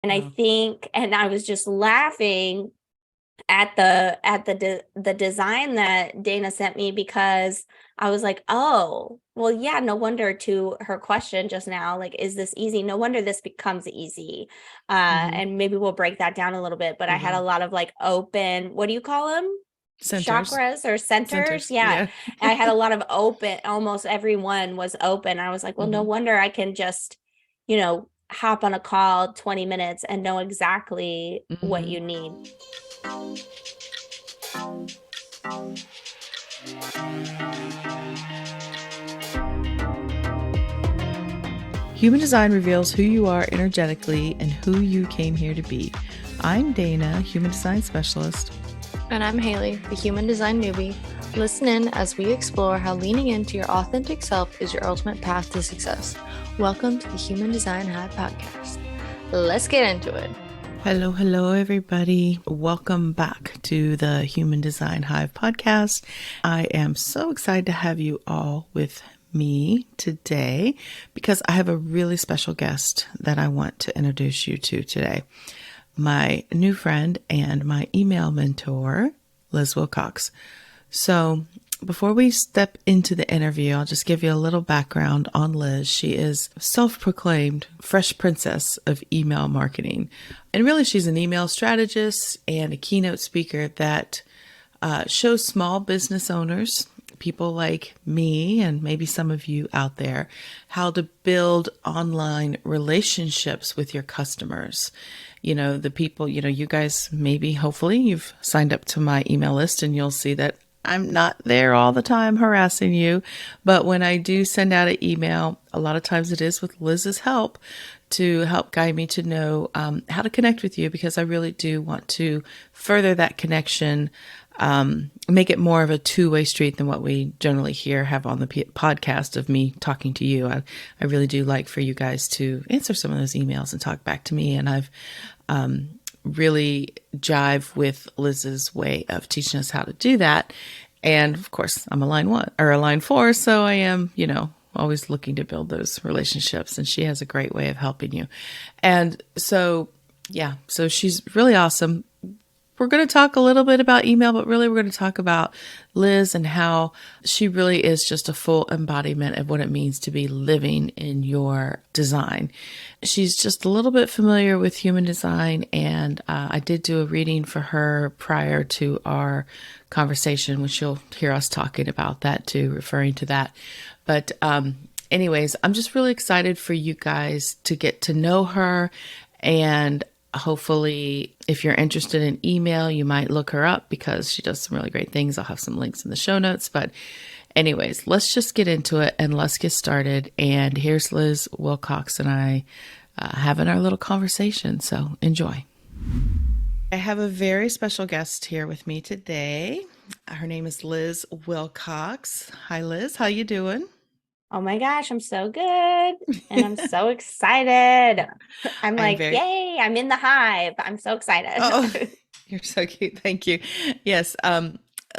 And I Wow. think, and I was just laughing the design that Dana sent me because I was like, oh, well, yeah, no wonder to her question just now, like, is this easy? No wonder this becomes easy. Hmm. And maybe we'll break that down a little bit, but I We had a will. lot of like open, what do you call them? Centers. Chakras or centers. Centers. Yeah. Yeah. I had a lot of open, almost every one was open. I was like, well, no Hmm. wonder I can just, hop on a call 20 minutes and know exactly what Hmm. you need. Human design reveals who you are energetically and who you came here to be. I'm Dana, human design specialist. And I'm Haley, the human design newbie. Listen in as we explore how leaning into your authentic self is your ultimate path to success. Welcome to the Human Design Hive podcast. Let's get into it. Hello, hello, everybody. Welcome back to the Human Design Hive podcast. I am so excited to have you all with me today because I have a really special guest that I want to introduce you to today. My new friend and my email mentor, Liz Wilcox. So, before we step into the interview, I'll just give you a little background on Liz. She is self-proclaimed fresh princess of email marketing. And really, she's an email strategist and a keynote speaker that shows small business owners, people like me and maybe some of you out there, how to build online relationships with your customers. The people, you guys, maybe hopefully you've signed up to my email list and you'll see that I'm not there all the time harassing you. But when I do send out an email, a lot of times it is with Liz's help to help guide me to know how to connect with you, because I really do want to further that connection, make it more of a two-way street than what we generally have on the podcast of me talking to you. I really do like for you guys to answer some of those emails and talk back to me. And I've really jive with Liz's way of teaching us how to do that. And of course, I'm a line one or a line four. So I am, always looking to build those relationships. And she has a great way of helping you. And so, yeah, so she's really awesome. We're going to talk a little bit about email, but really we're going to talk about Liz and how she really is just a full embodiment of what it means to be living in your design. She's just a little bit familiar with human design, and I did do a reading for her prior to our conversation, which you'll hear us talking about that too, referring to that. But anyways, I'm just really excited for you guys to get to know her. And hopefully, if you're interested in email, you might look her up because she does some really great things. I'll have some links in the show notes. But anyways, let's just get into it and let's get started. And here's Liz Wilcox and I having our little conversation. So enjoy. I have a very special guest here with me today. Her name is Liz Wilcox. Hi, Liz. How you doing? Oh my gosh, I'm so good. And I'm so excited. I'm I am like, very. yay, I'm in the hive. I'm so excited. Oh, you're so cute. Thank you. Yes.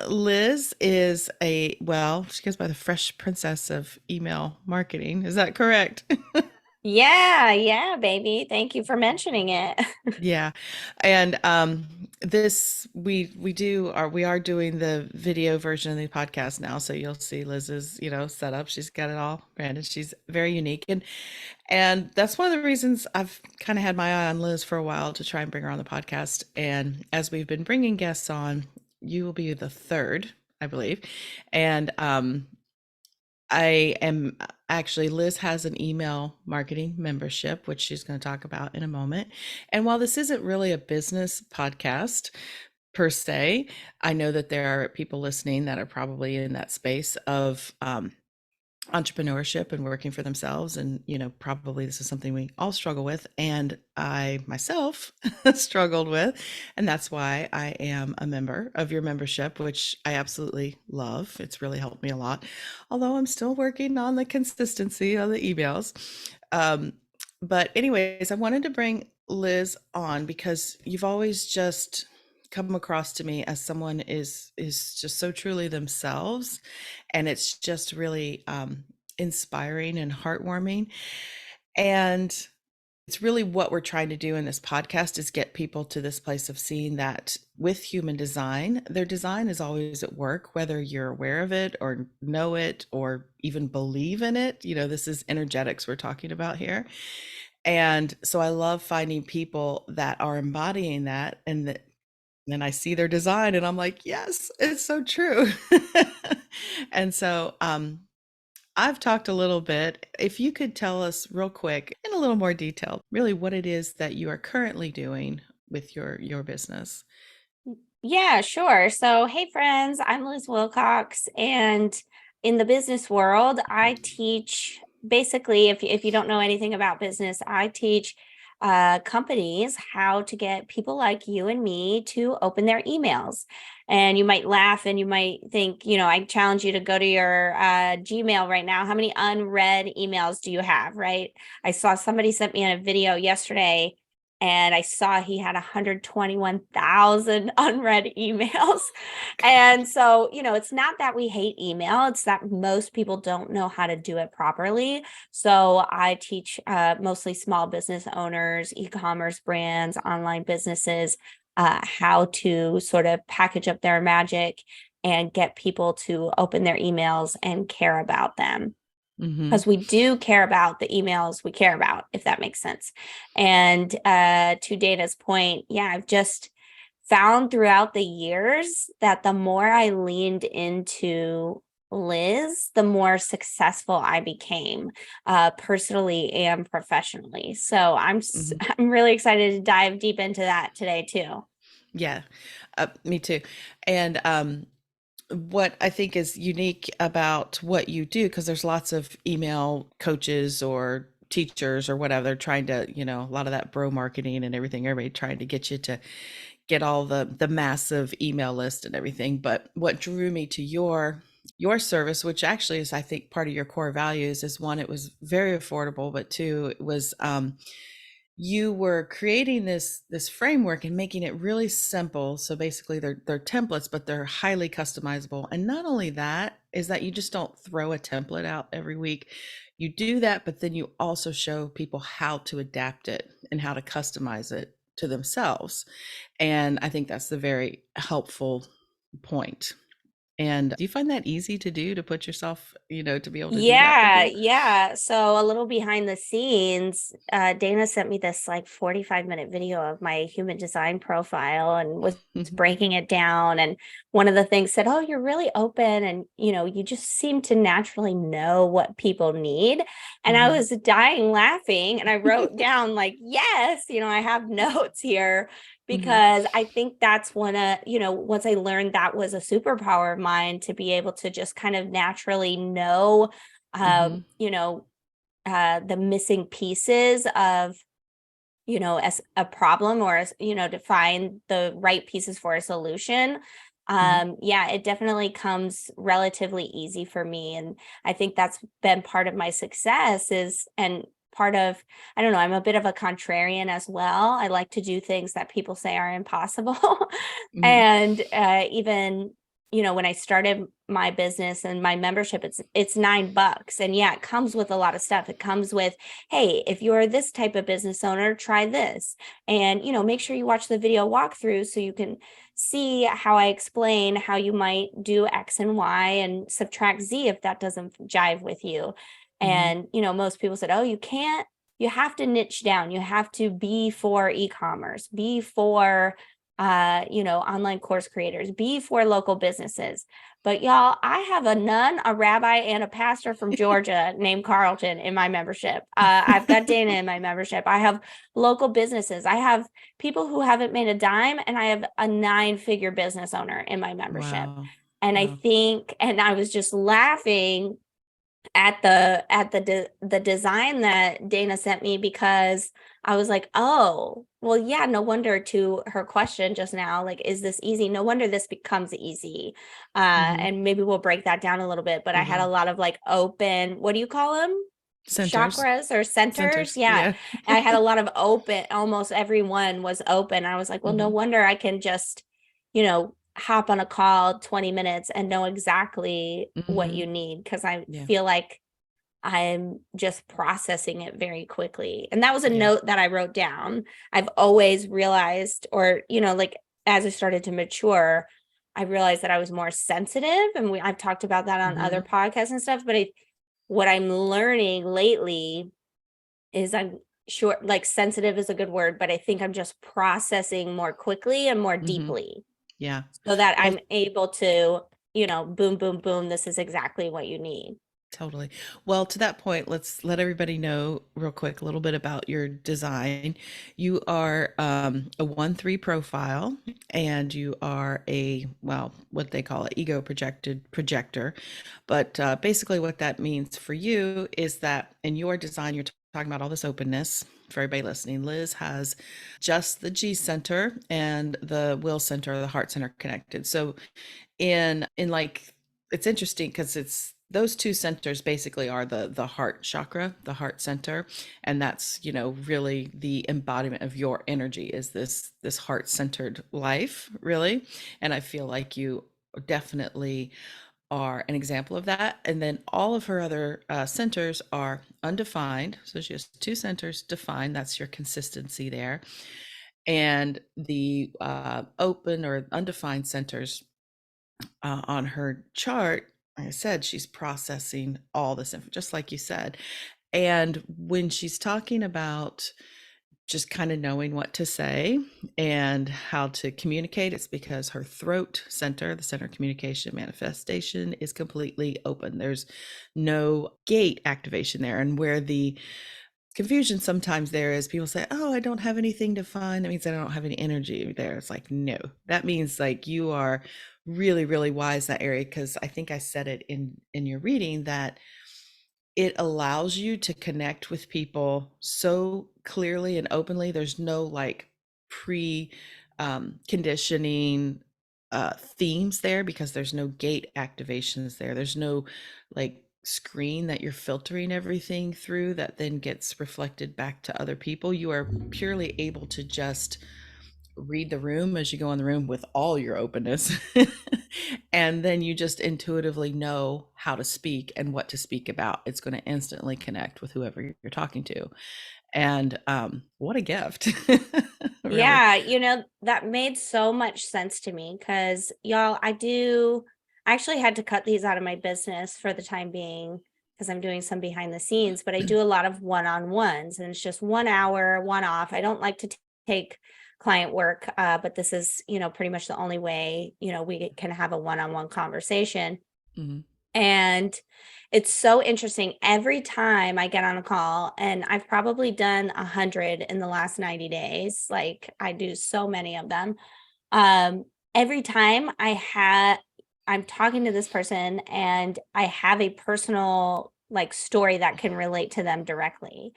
Liz is she goes by the Fresh Princess of Email Marketing. Is that correct? Yeah, yeah, baby. Thank you for mentioning it. Yeah. And this we are doing the video version of the podcast now. So you'll see Liz's, setup. She's got it all branded. She's very unique. And that's one of the reasons I've kind of had my eye on Liz for a while to try and bring her on the podcast. And as we've been bringing guests on, you will be the third, I believe. And I am actually, Liz has an email marketing membership, which she's going to talk about in a moment. And while this isn't really a business podcast per se, I know that there are people listening that are probably in that space of entrepreneurship and working for themselves. And probably this is something we all struggle with, and I myself struggled with, and that's why I am a member of your membership, which I absolutely love. It's really helped me a lot, although I'm still working on the consistency of the emails. But anyways, I wanted to bring Liz on because you've always just come across to me as someone is just so truly themselves, and it's just really inspiring and heartwarming. And It's really what we're trying to do in this podcast is get people to this place of seeing that with human design, their design is always at work, whether you're aware of it or know it or even believe in it. This is energetics we're talking about here. And so I love finding people that are embodying that, and that then I see their design and I'm like, yes, it's so true. And so I've talked a little bit. If you could tell us real quick in a little more detail, really what it is that you are currently doing with your business. Yeah, sure. So, hey, friends, I'm Liz Wilcox. And in the business world, I teach basically, if you don't know anything about business, I teach companies how to get people like you and me to open their emails. And you might laugh and you might think, I challenge you to go to your Gmail right now. How many unread emails do you have, right? I saw somebody sent me a video yesterday and I saw he had 121,000 unread emails. And so, it's not that we hate email, it's that most people don't know how to do it properly. So I teach mostly small business owners, e-commerce brands, online businesses, how to sort of package up their magic and get people to open their emails and care about them. Because we do care about the emails we care about, if that makes sense. And to Dana's point, yeah, I've just found throughout the years that the more I leaned into Liz, the more successful I became personally and professionally. So I'm really excited to dive deep into that today too. Yeah, me too. And what I think is unique about what you do, because there's lots of email coaches or teachers or whatever, they're trying to, a lot of that bro marketing and everything, everybody trying to get you to get all the massive email list and everything. But what drew me to your service, which actually is, I think, part of your core values, is one, it was very affordable, but two, it was you were creating this framework and making it really simple. So basically they're templates, but they're highly customizable. And not only that, is that you just don't throw a template out every week. You do that, but then you also show people how to adapt it and how to customize it to themselves. And I think that's the very helpful point. And do you find that easy to do, to put yourself, to be able to do that for people? Yeah. So a little behind the scenes, Dana sent me this like 45-minute video of my human design profile and was breaking it down. And one of the things said, oh, you're really open and, you just seem to naturally know what people need. And I was dying laughing and I wrote down like, yes, I have notes here. Because I think that's once I learned that was a superpower of mine, to be able to just kind of naturally know, the missing pieces of, as a problem, or as, to find the right pieces for a solution. Yeah, it definitely comes relatively easy for me. And I think that's been part of my success and part of, I don't know, I'm a bit of a contrarian as well. I like to do things that people say are impossible. And even, when I started my business and my membership, it's $9. And yeah, it comes with a lot of stuff. It comes with, hey, if you're this type of business owner, try this. And, make sure you watch the video walkthrough so you can see how I explain how you might do X and Y and subtract Z if that doesn't jive with you. And, most people said, oh, you have to niche down. You have to be for e-commerce, be for, online course creators, be for local businesses. But y'all, I have a nun, a rabbi, and a pastor from Georgia named Carlton in my membership. I've got Dana in my membership. I have local businesses. I have people who haven't made a dime, and I have a 9-figure business owner in my membership. Wow. And Wow. I think, and I was just laughing at the design that Dana sent me, because I was like, oh, well, yeah, no wonder, to her question just now, like, is this easy? No wonder this becomes easy. And maybe we'll break that down a little bit, but I had a lot of like open, what do you call them? Centers. Chakras or centers. Yeah. And I had a lot of open, almost everyone was open. I was like, well, no wonder I can just, hop on a call 20 minutes and know exactly what you need. Cause I feel like I'm just processing it very quickly. And that was a Yeah. note that I wrote down. I've always realized, or, like as I started to mature, I realized that I was more sensitive. And I've talked about that on other Mhm. podcasts and stuff. But what I'm learning lately is I'm sure, like, sensitive is a good word, but I think I'm just processing more quickly and more Mhm. deeply Yeah. so that Well, I'm able to, boom, boom, boom, this is exactly what you need. totally. Well, to that point, let's let everybody know real quick a little bit about your design. You are a 1-3 profile, and you are a, well, what they call an ego projected projector. But basically, what that means for you is that in your design, you're talking about all this openness. For everybody listening, Liz has just the G center and the will center, the heart center connected. So in like, it's interesting because it's those two centers basically are the heart chakra, the heart center, and that's, really the embodiment of your energy, is this heart centered life, really. And I feel like you definitely are an example of that. And then all of her other centers are undefined, so she has two centers defined. That's your consistency there. And the open or undefined centers on her chart, like I said, she's processing all this info, just like you said. And when she's talking about just kind of knowing what to say and how to communicate, it's because her throat center, the center of communication manifestation, is completely open. There's no gate activation there. And where the confusion sometimes there is, people say, oh, I don't have anything to find, that means I don't have any energy there. It's like, no, that means like you are really, really wise in that area. Because I think I said it in your reading that it allows you to connect with people so clearly and openly. There's no like pre conditioning themes there, because there's no gate activations there. There's no like screen that you're filtering everything through that then gets reflected back to other people. You are purely able to just read the room as you go in the room with all your openness. And then you just intuitively know how to speak and what to speak about. It's going to instantly connect with whoever you're talking to. And what a gift. Really. Yeah, that made so much sense to me because, y'all, I actually had to cut these out of my business for the time being because I'm doing some behind the scenes, but I do a lot of one-on-ones and it's just 1 hour, one off. I don't like to take client work, but this is, pretty much the only way, we can have a one-on-one conversation. Mhm. And it's so interesting. Every time I get on a call, and I've probably done 100 in the last 90 days, like I do so many of them. Um, every time I'm talking to this person and I have a personal like story that can relate to them directly.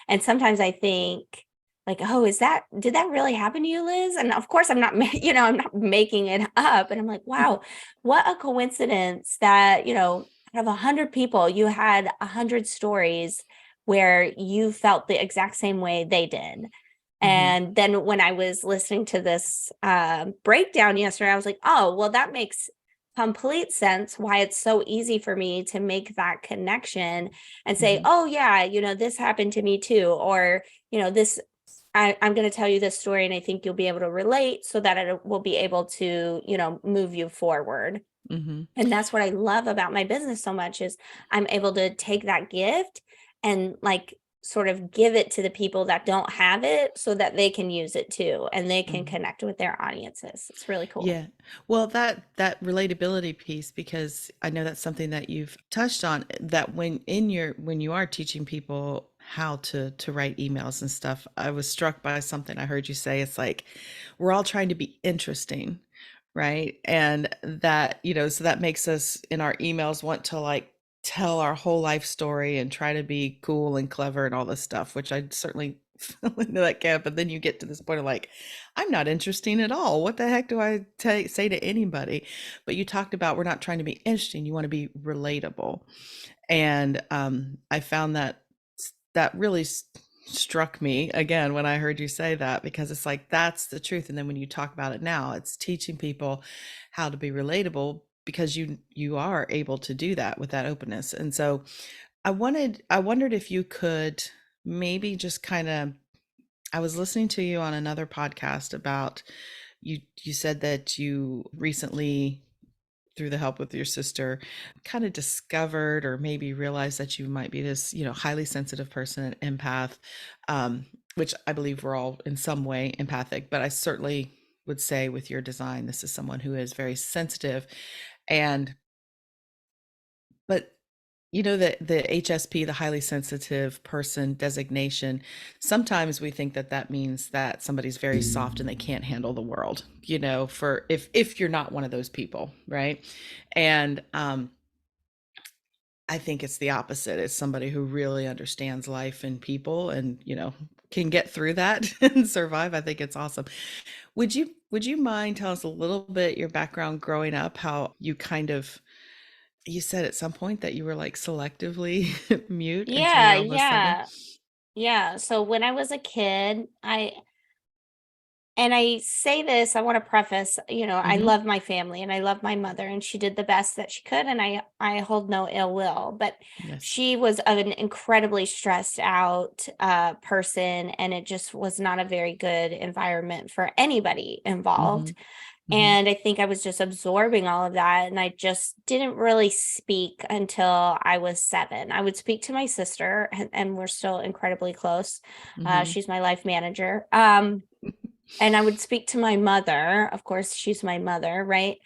And sometimes I think like, oh, did that really happen to you, Liz? And of course I'm not, I'm not making it up. And I'm like, wow, what a coincidence that, out of 100 people, you had 100 stories where you felt the exact same way they did. Mhm. And then when I was listening to this breakdown yesterday, I was like, oh, well, that makes complete sense why it's so easy for me to make that connection and say, Mhm. oh, yeah, this happened to me too. Or, this, I'm going to tell you this story and I think you'll be able to relate so that it will be able to, move you forward. Mhm. And that's what I love about my business so much is I'm able to take that gift and like sort of give it to the people that don't have it so that they can use it too and they can Mhm. connect with their audiences. It's really cool. Yeah. Well, that relatability piece, because I know that's something that you've touched on, that when you are teaching people how to write emails and stuff, I was struck by something I heard you say. It's like we're all trying to be interesting, right? And that, so that makes us in our emails want to like tell our whole life story and try to be cool and clever and all this stuff, which I certainly fell into that camp. But then you get to this point of like, I'm not interesting at all. What the heck do I say to anybody? But you talked about we're not trying to be interesting. You want to be relatable. And I found that really struck me again when I heard you say that, because it's like, that's the truth. And then when you talk about it now, it's teaching people how to be relatable, because you are able to do that with that openness. And so I wondered if you could maybe just kind of, I was listening to you on another podcast about you said that you recently, through the help with your sister, kind of discovered or maybe realized that you might be this, highly sensitive person, an empath, which I believe we're all in some way empathic, but I certainly would say with your design, this is someone who is very sensitive. And but the HSP, the highly sensitive person designation, sometimes we think that that means that somebody's very soft and they can't handle the world, for if you're not one of those people, right? And I think it's the opposite. It's somebody who really understands life and people and, can get through that and survive. I think it's awesome. Would you mind tell us a little bit your background growing up, how you kind of, you said at some point that you were like selectively mute until Yeah, you're almost seven. yeah, yeah. So when I was a kid, and I say this, I want to preface, I Mm-hmm. love my family and I love my mother, and she did the best that she could, and I hold no ill will, but Yes. she was an incredibly stressed out person, and it just was not a very good environment for anybody Mm-hmm. involved. Mm-hmm. And I think I was just absorbing all of that, and I just didn't really speak until I was 7. I would speak to my sister, and we're still incredibly close. Mm-hmm. She's my life manager. And I would speak to my mother. Of course, she's my mother, right?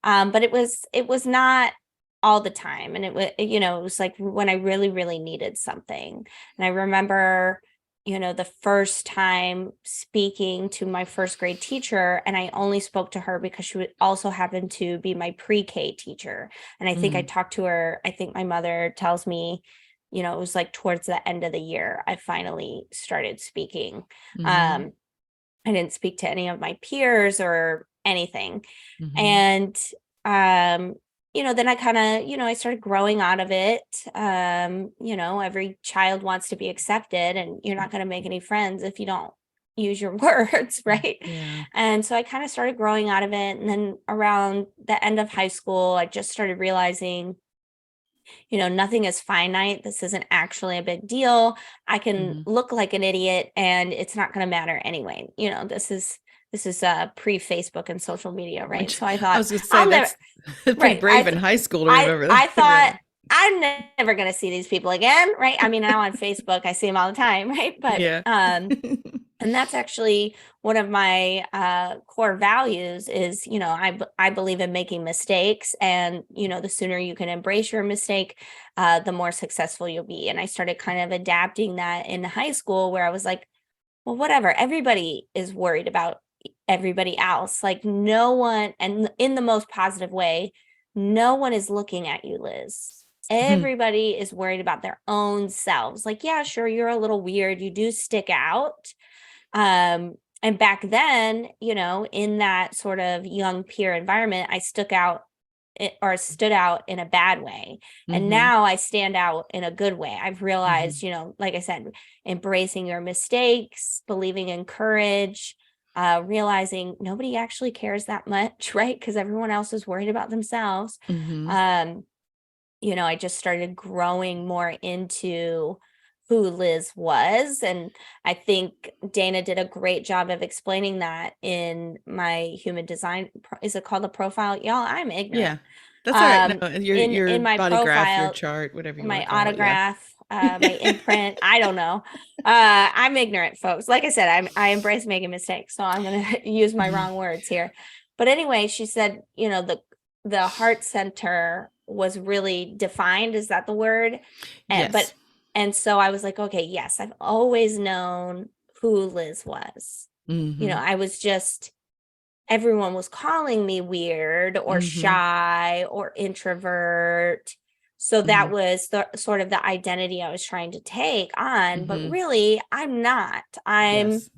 But it was not all the time. And it was like when I really, really needed something. And I remember, the first time speaking to my first grade teacher, and I only spoke to her because she would also happen to be my pre-K teacher. And I think I Mm-hmm. talked to her, I think my mother tells me, it was like towards the end of the year, I finally started speaking. Mm-hmm. Um, I didn't speak to any of my peers or anything. Mm-hmm. And then I kind of, I started growing out of it. Every child wants to be accepted, and you're not going to make any friends if you don't use your words, right? Yeah. And so I kind of started growing out of it. And then around the end of high school, I just started realizing, nothing is finite. This isn't actually a big deal. I can Mm-hmm. look like an idiot and it's not going to matter anyway. This is pre-Facebook and social media, right? Which So I I thought was gonna say I'll never, that's pretty right. brave in high school to I remember that. I thought Really. I'm never going to see these people again, right? I mean, now on Facebook, I see them all the time, right? But Yeah. and that's actually one of my core values is, I believe in making mistakes, and, the sooner you can embrace your mistake, the more successful you'll be. And I started kind of adapting that in high school, where I was like, well, whatever, everybody is worried about everybody else. Like, no one, and in the most positive way, no one is looking at you, Liz. Everybody is worried about their own selves. Like, yeah, sure, you're a little weird. You do stick out. And back then, in that sort of young peer environment, I stood out in a bad way. And Mm-hmm. now I stand out in a good way. I've Mm-hmm. realized, like I said, embracing your mistakes, believing in courage, realizing nobody actually cares that much, right? Because everyone else is worried about themselves. Mm-hmm. Um, I just started growing more into who Liz was. And I think Dana did a great job of explaining that in my human design. Is it called the profile? Y'all, I'm ignorant. Yeah. That's all right. No, your In my body graph, your profile, chart, whatever you want my to call it. Yeah. autograph, my imprint, I don't know. I'm ignorant, folks. Like I said, I embrace making mistakes, so I'm going to use my Mhm. wrong words here. But anyway, she said, the heart center was really defined. Is that the word? Yes. And so I was like, okay, yes, I've always known who Liz was. Mm-hmm. I was just, everyone was calling me weird or Mm-hmm. shy or introvert. So Mm-hmm. that was the sort of the identity I was trying to take on, but Mm-hmm. really I'm not. I'm Yes.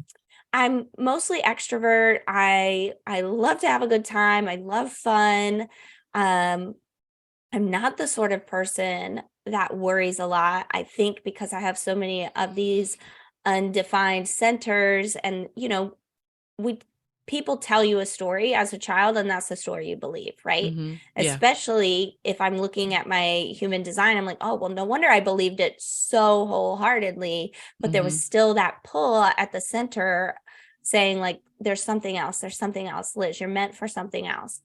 I'm mostly extrovert. I love to have a good time. I love fun. Um I'm not the sort of person that worries a lot. I think because I have so many of these undefined centers, and we people tell you a story as a child, and that's the story you believe, right? Yeah. Especially if I'm looking at my human design, I'm like, oh, well, no wonder I believed it so wholeheartedly, but there was still that pull at the center saying like, there's something else, Liz, you're meant for something else.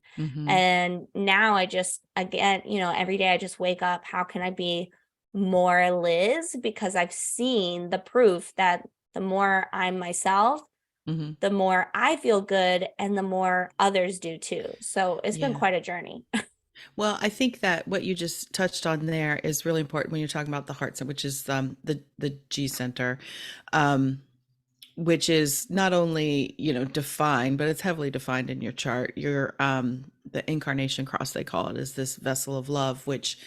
And now again, every day I just wake up, how can I be more Liz? Because I've seen the proof that the more I'm myself, the more I feel good and the more others do too. So it's been quite a journey. Well, I think that what you just touched on there is really important when you're talking about the heart center, which is the G center, um, which is not only defined, but it's heavily defined in your chart. Your the incarnation cross, they call it, is this vessel of love, which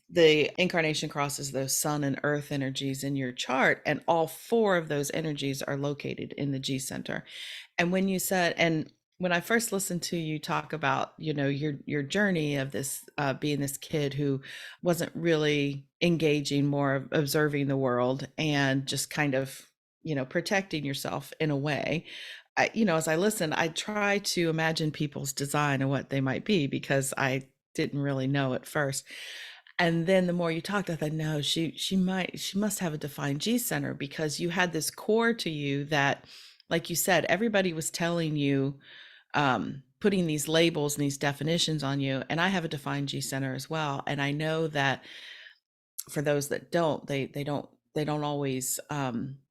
the incarnation cross is those sun and earth energies in your chart, and all four of those energies are located in the G center. And when you said, and when I first listened to you talk about, your journey of this, being this kid who wasn't really engaging, more observing the world and just kind of, protecting yourself in a way. As I listened, I try to imagine people's design and what they might be, because I didn't really know at first. And then the more you talked, I thought, no, she must have a defined G center, because you had this core to you that, like you said, everybody was telling you, putting these labels and these definitions on you. And I have a defined G center as well. And I know that for those that don't, they don't always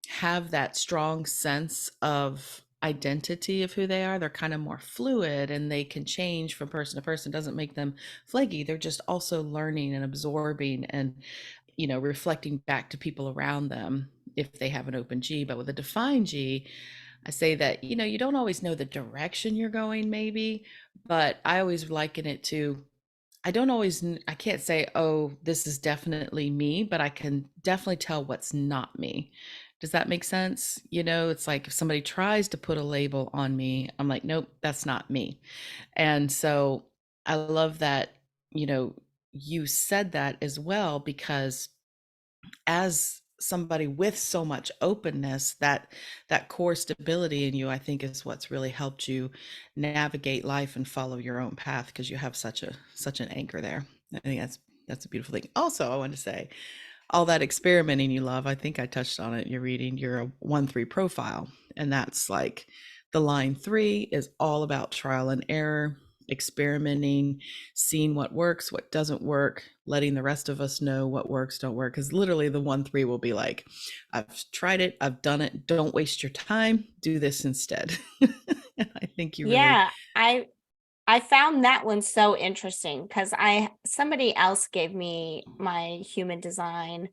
have that strong sense of identity of who they are. They're kind of more fluid, and they can change from person to person. It doesn't make them flaky. They're just also learning and absorbing and reflecting back to people around them if they have an open G. But with a defined G, I say that you don't always know the direction you're going, maybe, but I always liken it to, I can't say, oh, this is definitely me, but I can definitely tell what's not me. Does that make sense? It's like if somebody tries to put a label on me, I'm like, nope, that's not me. And so I love that, you said that as well, because as somebody with so much openness, that core stability in you, I think, is what's really helped you navigate life and follow your own path, because you have such an anchor there. I think that's a beautiful thing. Also, I want to say, all that experimenting you love, I think I touched on it in your reading. You're a 1-3 profile, and that's like the line 3 is all about trial and error, experimenting, seeing what works, what doesn't work, letting the rest of us know what works, don't work. Because literally the 1-3 will be like, I've tried it, I've done it, don't waste your time, do this instead. And I think you really, Yeah, I found that one so interesting because somebody else gave me my human design,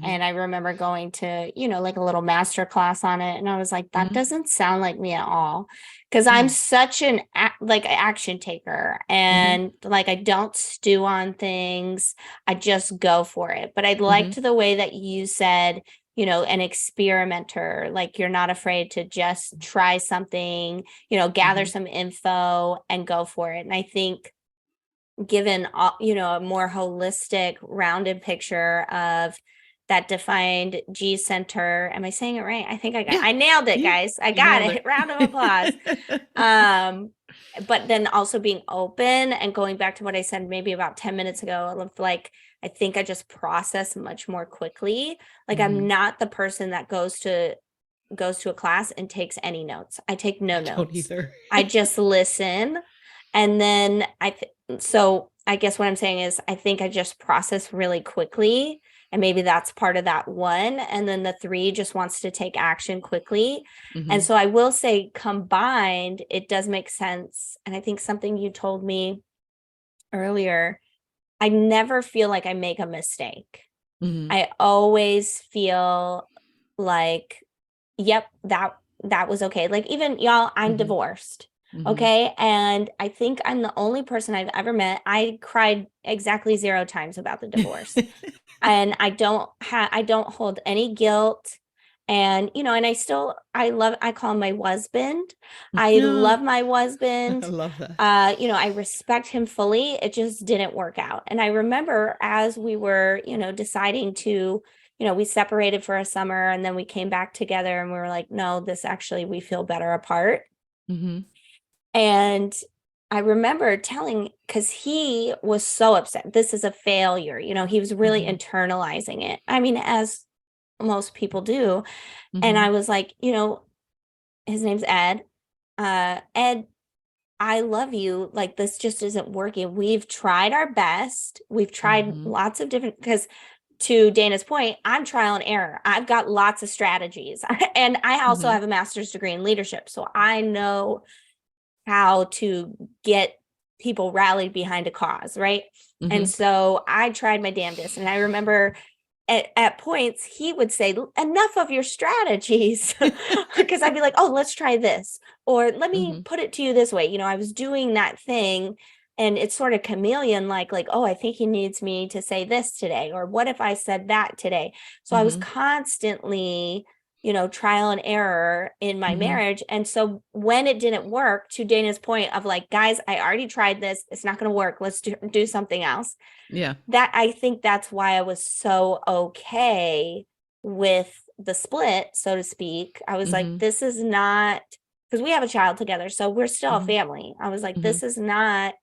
and I remember going to, like a little master class on it. And I was like, that doesn't sound like me at all. Because I'm such an action taker, and like, I don't stew on things. I just go for it. But I liked the way that you said, an experimenter, like you're not afraid to just try something, gather some info and go for it. And I think given, a more holistic, rounded picture of that defined G center. Am I saying it right? I think I nailed it, guys. I got it. Round of applause. But then also being open and going back to what I said maybe about 10 minutes ago, of like, I think I just process much more quickly. Like I'm not the person that goes to a class and takes any notes. I take no notes. Don't either. I just listen. And then so I guess what I'm saying is I think I just process really quickly. And maybe that's part of that 1. And then the 3 just wants to take action quickly. And so I will say combined, it does make sense. And I think something you told me earlier, I never feel like I make a mistake. I always feel like, yep, that was okay. Like even y'all, I'm divorced. Okay. And I think I'm the only person I've ever met. I cried exactly 0 times about the divorce. And I don't hold any guilt. And, and I call him my husband. I love my husband. I love that. I respect him fully. It just didn't work out. And I remember as we were, deciding to, we separated for a summer, and then we came back together, and we were like, no, this actually, we feel better apart. Mm-hmm. And I remember because he was so upset. This is a failure. He was really Mm-hmm. internalizing it. I mean, as most people do. And Mm-hmm. I was like, his name's Ed. Ed, I love you. Like, this just isn't working. We've tried our best. We've tried Mm-hmm. lots of different, because to Dana's point, I'm trial and error. I've got lots of strategies. And I also Mm-hmm. have a master's degree in leadership. So I know how to get people rallied behind a cause, right? And Mm-hmm. so I tried my damnedest. And I remember at points he would say, enough of your strategies, because I'd be like, oh, let's try this, or let me Mm-hmm. put it to you this way. I was doing that thing, and it's sort of chameleon like, oh, I think he needs me to say this today, or what if I said that today? So I was Mm-hmm. constantly trial and error in my Mm-hmm. marriage. And so when it didn't work, to Dana's point of like, guys, I already tried this, it's not going to work, let's do something else. Yeah. That, I think that's why I was so okay with the split, so to speak. I was like, Mm-hmm. this is not, because we have a child together, so we're still a Mm-hmm. family. I was like, Mm-hmm. this is not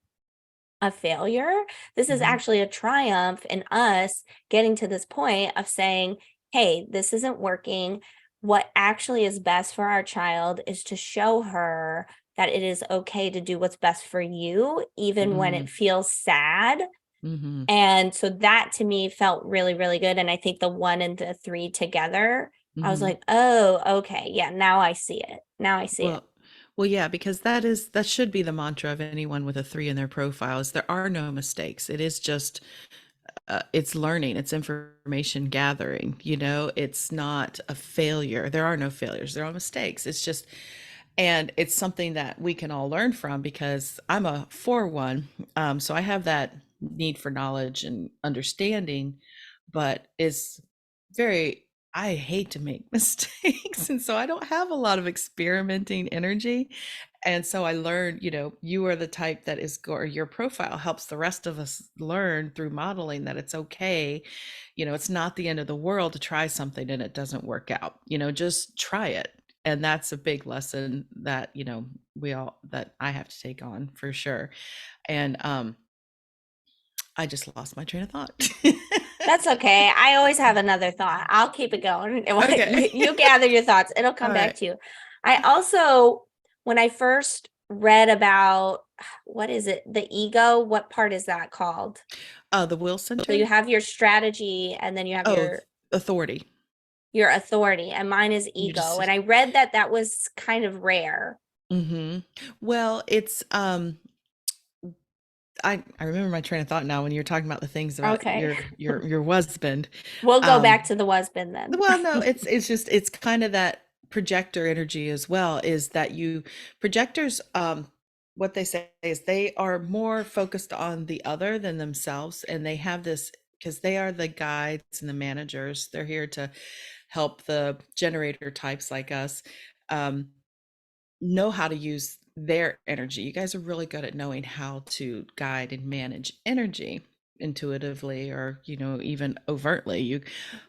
a failure. This is Mm-hmm. actually a triumph in us getting to this point of saying, hey, this isn't working. What actually is best for our child is to show her that it is okay to do what's best for you, even when Mm-hmm. it feels sad. Mm-hmm. And so that to me felt really, really good. And I think the 1 and the 3 together, I was Mm-hmm. like, oh, okay. Yeah, now I see it. Now I see it. Well, well, yeah, because that should be the mantra of anyone with a 3 in their profile is there are no mistakes. It is just it's learning, it's information gathering. It's not a failure. There are no failures. There are mistakes. It's just, and it's something that we can all learn from because I'm a 4-1, so I have that need for knowledge and understanding, but it's very I hate to make mistakes, and so I don't have a lot of experimenting energy. And so I learned, you are the type that is, or your profile helps the rest of us learn through modeling that it's okay. It's not the end of the world to try something and it doesn't work out. Just try it. And that's a big lesson that, that I have to take on for sure. And I just lost my train of thought. That's okay. I always have another thought. I'll keep it going. Okay. You gather your thoughts. It'll come All back right. to you. I also, when I first read about, what is it? The ego, what part is that called? The will So you center. have your strategy, and then you have Oh, authority. your authority, and mine is You ego. just And I read that was kind of rare. mm-hmm. Well, it's I remember my train of thought now when you're talking about the things about Okay. your husband. We'll go back Um to the husband then. well, no, it's just it's kind of that projector energy as well, is that you projectors what they say is they are more focused on the other than themselves, and they have this because they are the guides and the managers. They're here to help the generator types like us um know how to use their energy. You guys are really good at knowing how to guide and manage energy intuitively or, even overtly.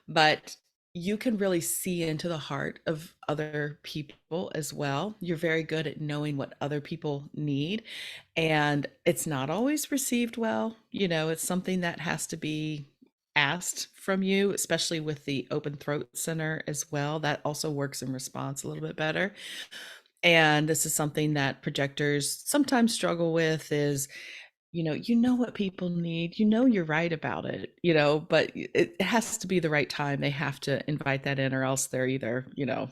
But you can really see into the heart of other people as well. You're very good at knowing what other people need, and it's not always received well. It's something that has to be asked from you, especially with the open throat center as well. That also works in response a little bit better. And this is something that projectors sometimes struggle with is, you know what people need, you're right about it, but it has to be the right time. They have to invite that in, or else they're either,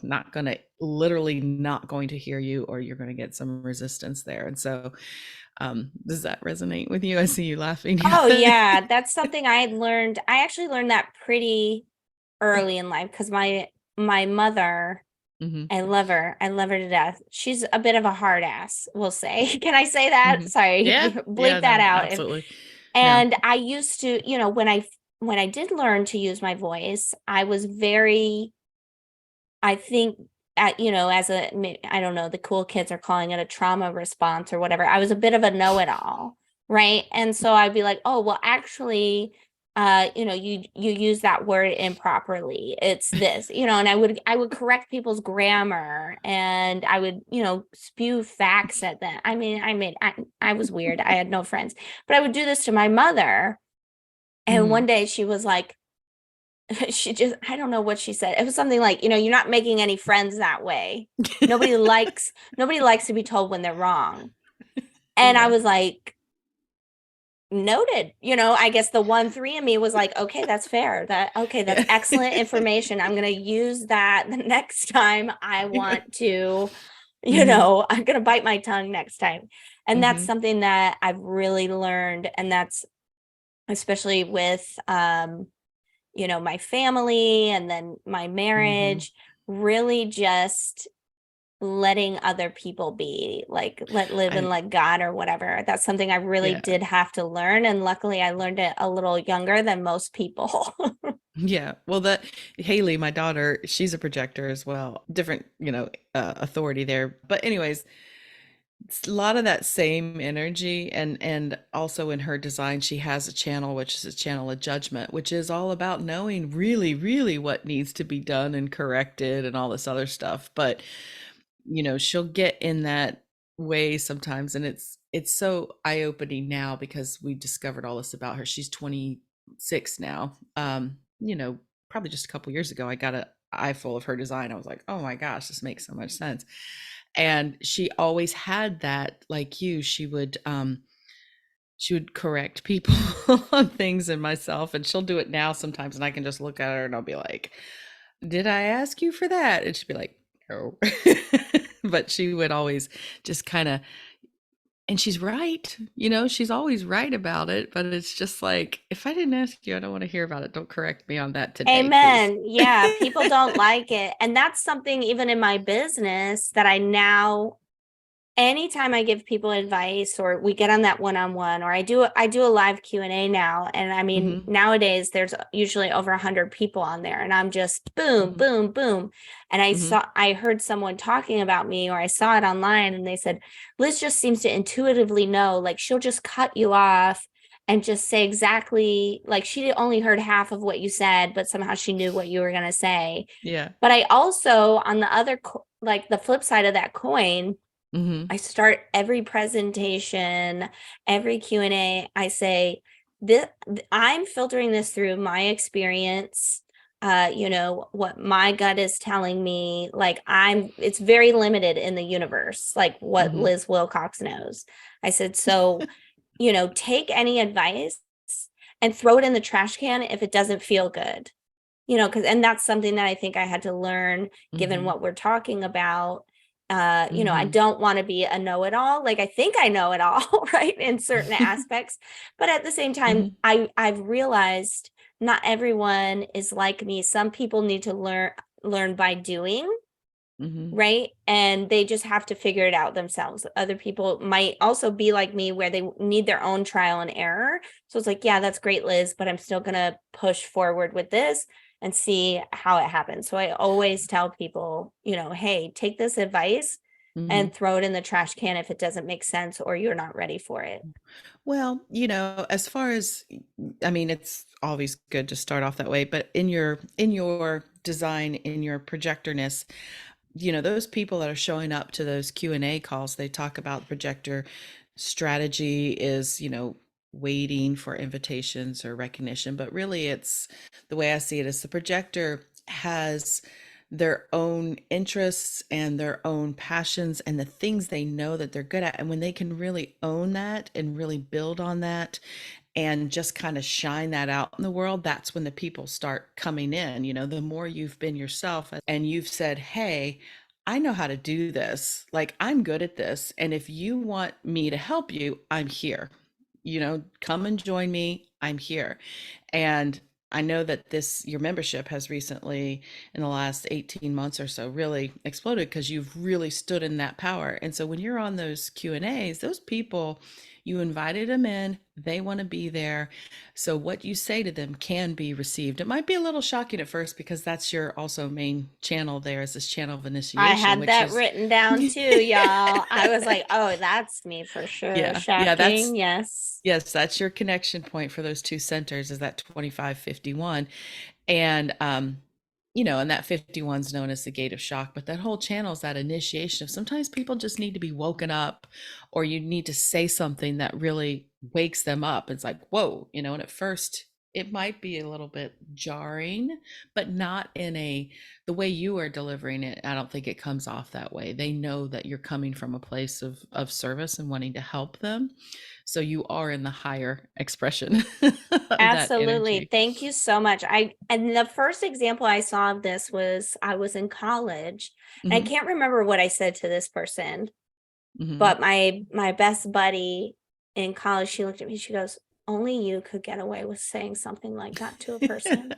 not going to literally not going to hear you, or you're going to get some resistance there. And so, does that resonate with you? I see you laughing. Oh yeah, that's something I had learned. I actually learned that pretty early in life, because my mother, Hmm. I love her. I love her to death. She's a bit of a hard ass, we'll say. Can I say that? Hmm. Sorry, Yeah. Yeah. bleep that No, out. absolutely. Yeah. And I used to, when I did learn to use my voice, I was very, I think, as I don't know, the cool kids are calling it a trauma response or whatever. I was a bit of a know-it-all, right? And so I'd be like, oh, well, actually, you use that word improperly. It's this, and I would correct people's grammar, and I would, spew facts at them. I was weird. I had no friends, but I would do this to my mother. And one day she was like, I don't know what she said. It was something like, you're not making any friends that way. Nobody likes to be told when they're wrong. And I Yeah. was like, noted. I guess the 1-3 in me was like, okay, that's fair. That's excellent information. I'm going to use that the next time I want to, I'm going to bite my tongue next time. And that's something that I've really learned. And that's especially with, my family and then my marriage, really just letting other people be, like, let live and I let God or whatever. That's something I really Yeah. did have to learn. And luckily I learned it a little younger than most people. Yeah. Well, that Haley, my daughter, she's a projector as well. Different, authority there. But anyways, it's a lot of that same energy, and also in her design she has a channel which is a channel of judgment, which is all about knowing really really what needs to be done and corrected and all this other stuff. But she'll get in that way sometimes, and it's so eye-opening now because we discovered all this about her. She's 26 now. Probably just a couple years ago I got an eye full of her design. I was like, oh my gosh, this makes so much sense. And she always had that, like you, she would correct people on things and myself, and she'll do it now sometimes, and I can just look at her and I'll be like, did I ask you for that? And she'd be like, no. But she would always just kind of, and she's right, she's always right about it, but it's just like, if I didn't ask you, I don't want to hear about it. Don't correct me on that today, please. Amen. Yeah, people don't like it. And that's something even in my business that I now, anytime I give people advice or we get on that one-on-one, or I do a live Q&A now. And I mean, Hmm. nowadays there's usually over 100 people on there, and I'm just boom, Hmm. boom, boom. And Hmm. I heard someone talking about me, or I saw it online, and they said, Liz just seems to intuitively know, like she'll just cut you off and just say exactly, like she only heard half of what you said, but somehow she knew what you were going to say. Yeah. But I also, on the other, like the flip side of that coin, Hmm. I start every presentation, every Q&A, I say, this, I'm filtering this through my experience, what my gut is telling me. Like it's very limited in the universe, like what Hmm. Liz Wilcox knows. I said, so, take any advice and throw it in the trash can if it doesn't feel good, and that's something that I think I had to learn given Hmm. what we're talking about. I Hmm. don't want to be a know-it-all. Like I think I know it all, right, in certain aspects. But at the same time, Hmm. I've realized not everyone is like me. Some people need to learn by doing, Hmm. right? And they just have to figure it out themselves. Other people might also be like me where they need their own trial and error. So it's like, yeah, that's great, Liz, but I'm still going to push forward with this and see how it happens. So I always tell people, hey, take this advice Hmm. and throw it in the trash can if it doesn't make sense or you're not ready for it. Well, as far as, I mean, it's always good to start off that way, but in your design, in your projectorness, those people that are showing up to those Q&A calls, they talk about projector strategy is, waiting for invitations or recognition, but really it's, the way I see it is, the projector has their own interests and their own passions and the things they know that they're good at. And when they can really own that and really build on that and just kind of shine that out in the world, that's when the people start coming in. The more you've been yourself and you've said, hey, I know how to do this. Like, I'm good at this. And if you want me to help you, I'm here. Come and join me. I'm here. And I know that your membership has recently, in the last 18 months or so, really exploded because you've really stood in that power. And so when you're on those Q&As, those people, You invited them in, they want to be there. So what you say to them can be received. It might be a little shocking at first because that's your also main channel there is this channel of I initiation, had which that is written down too, y'all. I was like, oh, that's me for sure. yeah, Shocking. Yes. yes, that's your connection point for those two centers is that 2551. And and that 51 is known as the gate of shock, but that whole channel is that initiation of sometimes people just need to be woken up, or you need to say something that really wakes them up. It's like, whoa, and at first it might be a little bit jarring, but not in the way you are delivering it. I don't think it comes off that way. They know that you're coming from a place of service and wanting to help them. So you are in the higher expression of that Absolutely. energy. Thank you so much. And the first example I saw of this was I was in college. And I Hmm. can't remember what I said to this person, Hmm. but my best buddy in college, she looked at me, she goes, only you could get away with saying something like that to a person.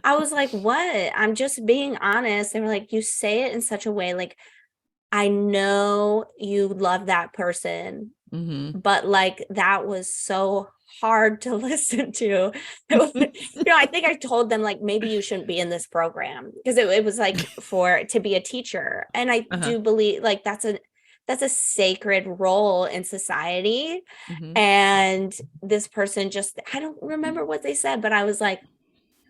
I was like, what? I'm just being honest. They were like, you say it in such a way, like, I know you love that person, Hmm. but like that was so hard to listen to. I think I told them like maybe you shouldn't be in this program because it was like for to be a teacher. And I Uh-huh. do believe like that's a sacred role in society. Hmm. And this person just I don't remember what they said, but I was like,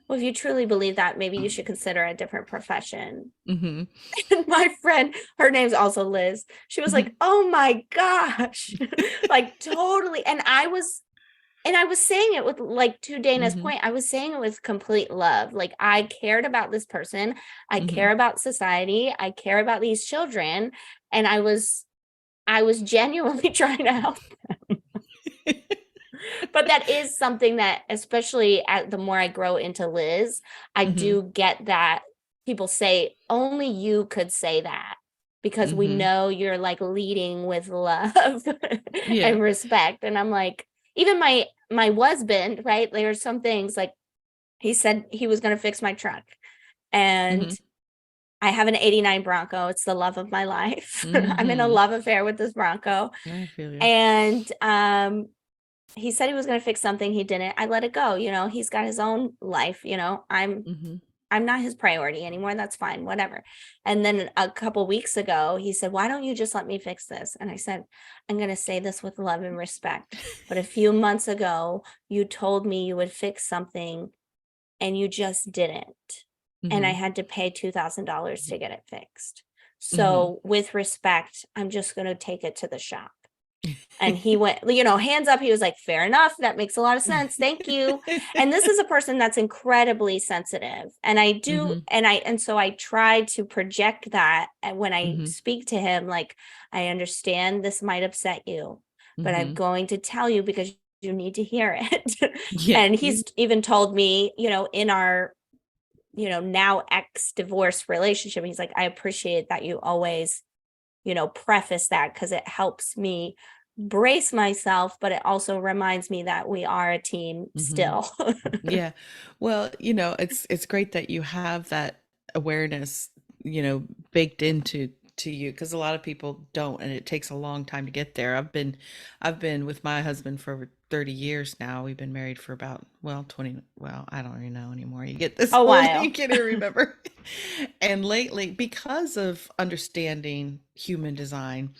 well, if you truly believe that, maybe you should consider a different profession. Hmm. And my friend, her name's also Liz. She was like, "Oh my gosh." Like totally. And I was saying it with like to Dana's Hmm. point, I was saying it with complete love. Like I cared about this person. I Hmm. care about society. I care about these children. And I was genuinely trying to help. But that is something that, especially the more I grow into Liz, I Hmm. do get that people say only you could say that because we Hmm. know you're like leading with love Yeah. and respect. And I'm like, even my husband, right? There's some things like he said he was going to fix my truck, and Hmm. I have an '89 Bronco. It's the love of my life. I'm in a Hmm. love affair with this Bronco, I feel you. and he said he was going to fix something, he didn't. I let it go. He's got his own life. Hmm. I'm not his priority anymore. That's fine, whatever. And then a couple weeks ago he said, why don't you just let me fix this? And I said, I'm going to say this with love and respect, but a few months ago you told me you would fix something and you just didn't, and I Hmm. had to pay $2,000 to get it fixed. Hmm. So with respect, I'm just going to take it to the shop. And he went, hands up. He was like, fair enough. That makes a lot of sense. Thank you. And this is a person that's incredibly sensitive. And I do, Hmm. and so I try to project that when I Hmm. speak to him, like, I understand this might upset you, but I'm Hmm. going to tell you because you need to hear it. Yeah. And he's even told me, in our, now ex-divorce relationship, he's like, I appreciate that you always preface that because it helps me brace myself, but it also reminds me that we are a team Hmm. still. Yeah. Well, it's great that you have that awareness, baked into you because a lot of people don't, and it takes a long time to get there. I've been with my husband for over 30 years now. We've been married for about, well, 20, well, I don't even know anymore. You get this A old, you while. can't even remember. And lately, because of understanding human design,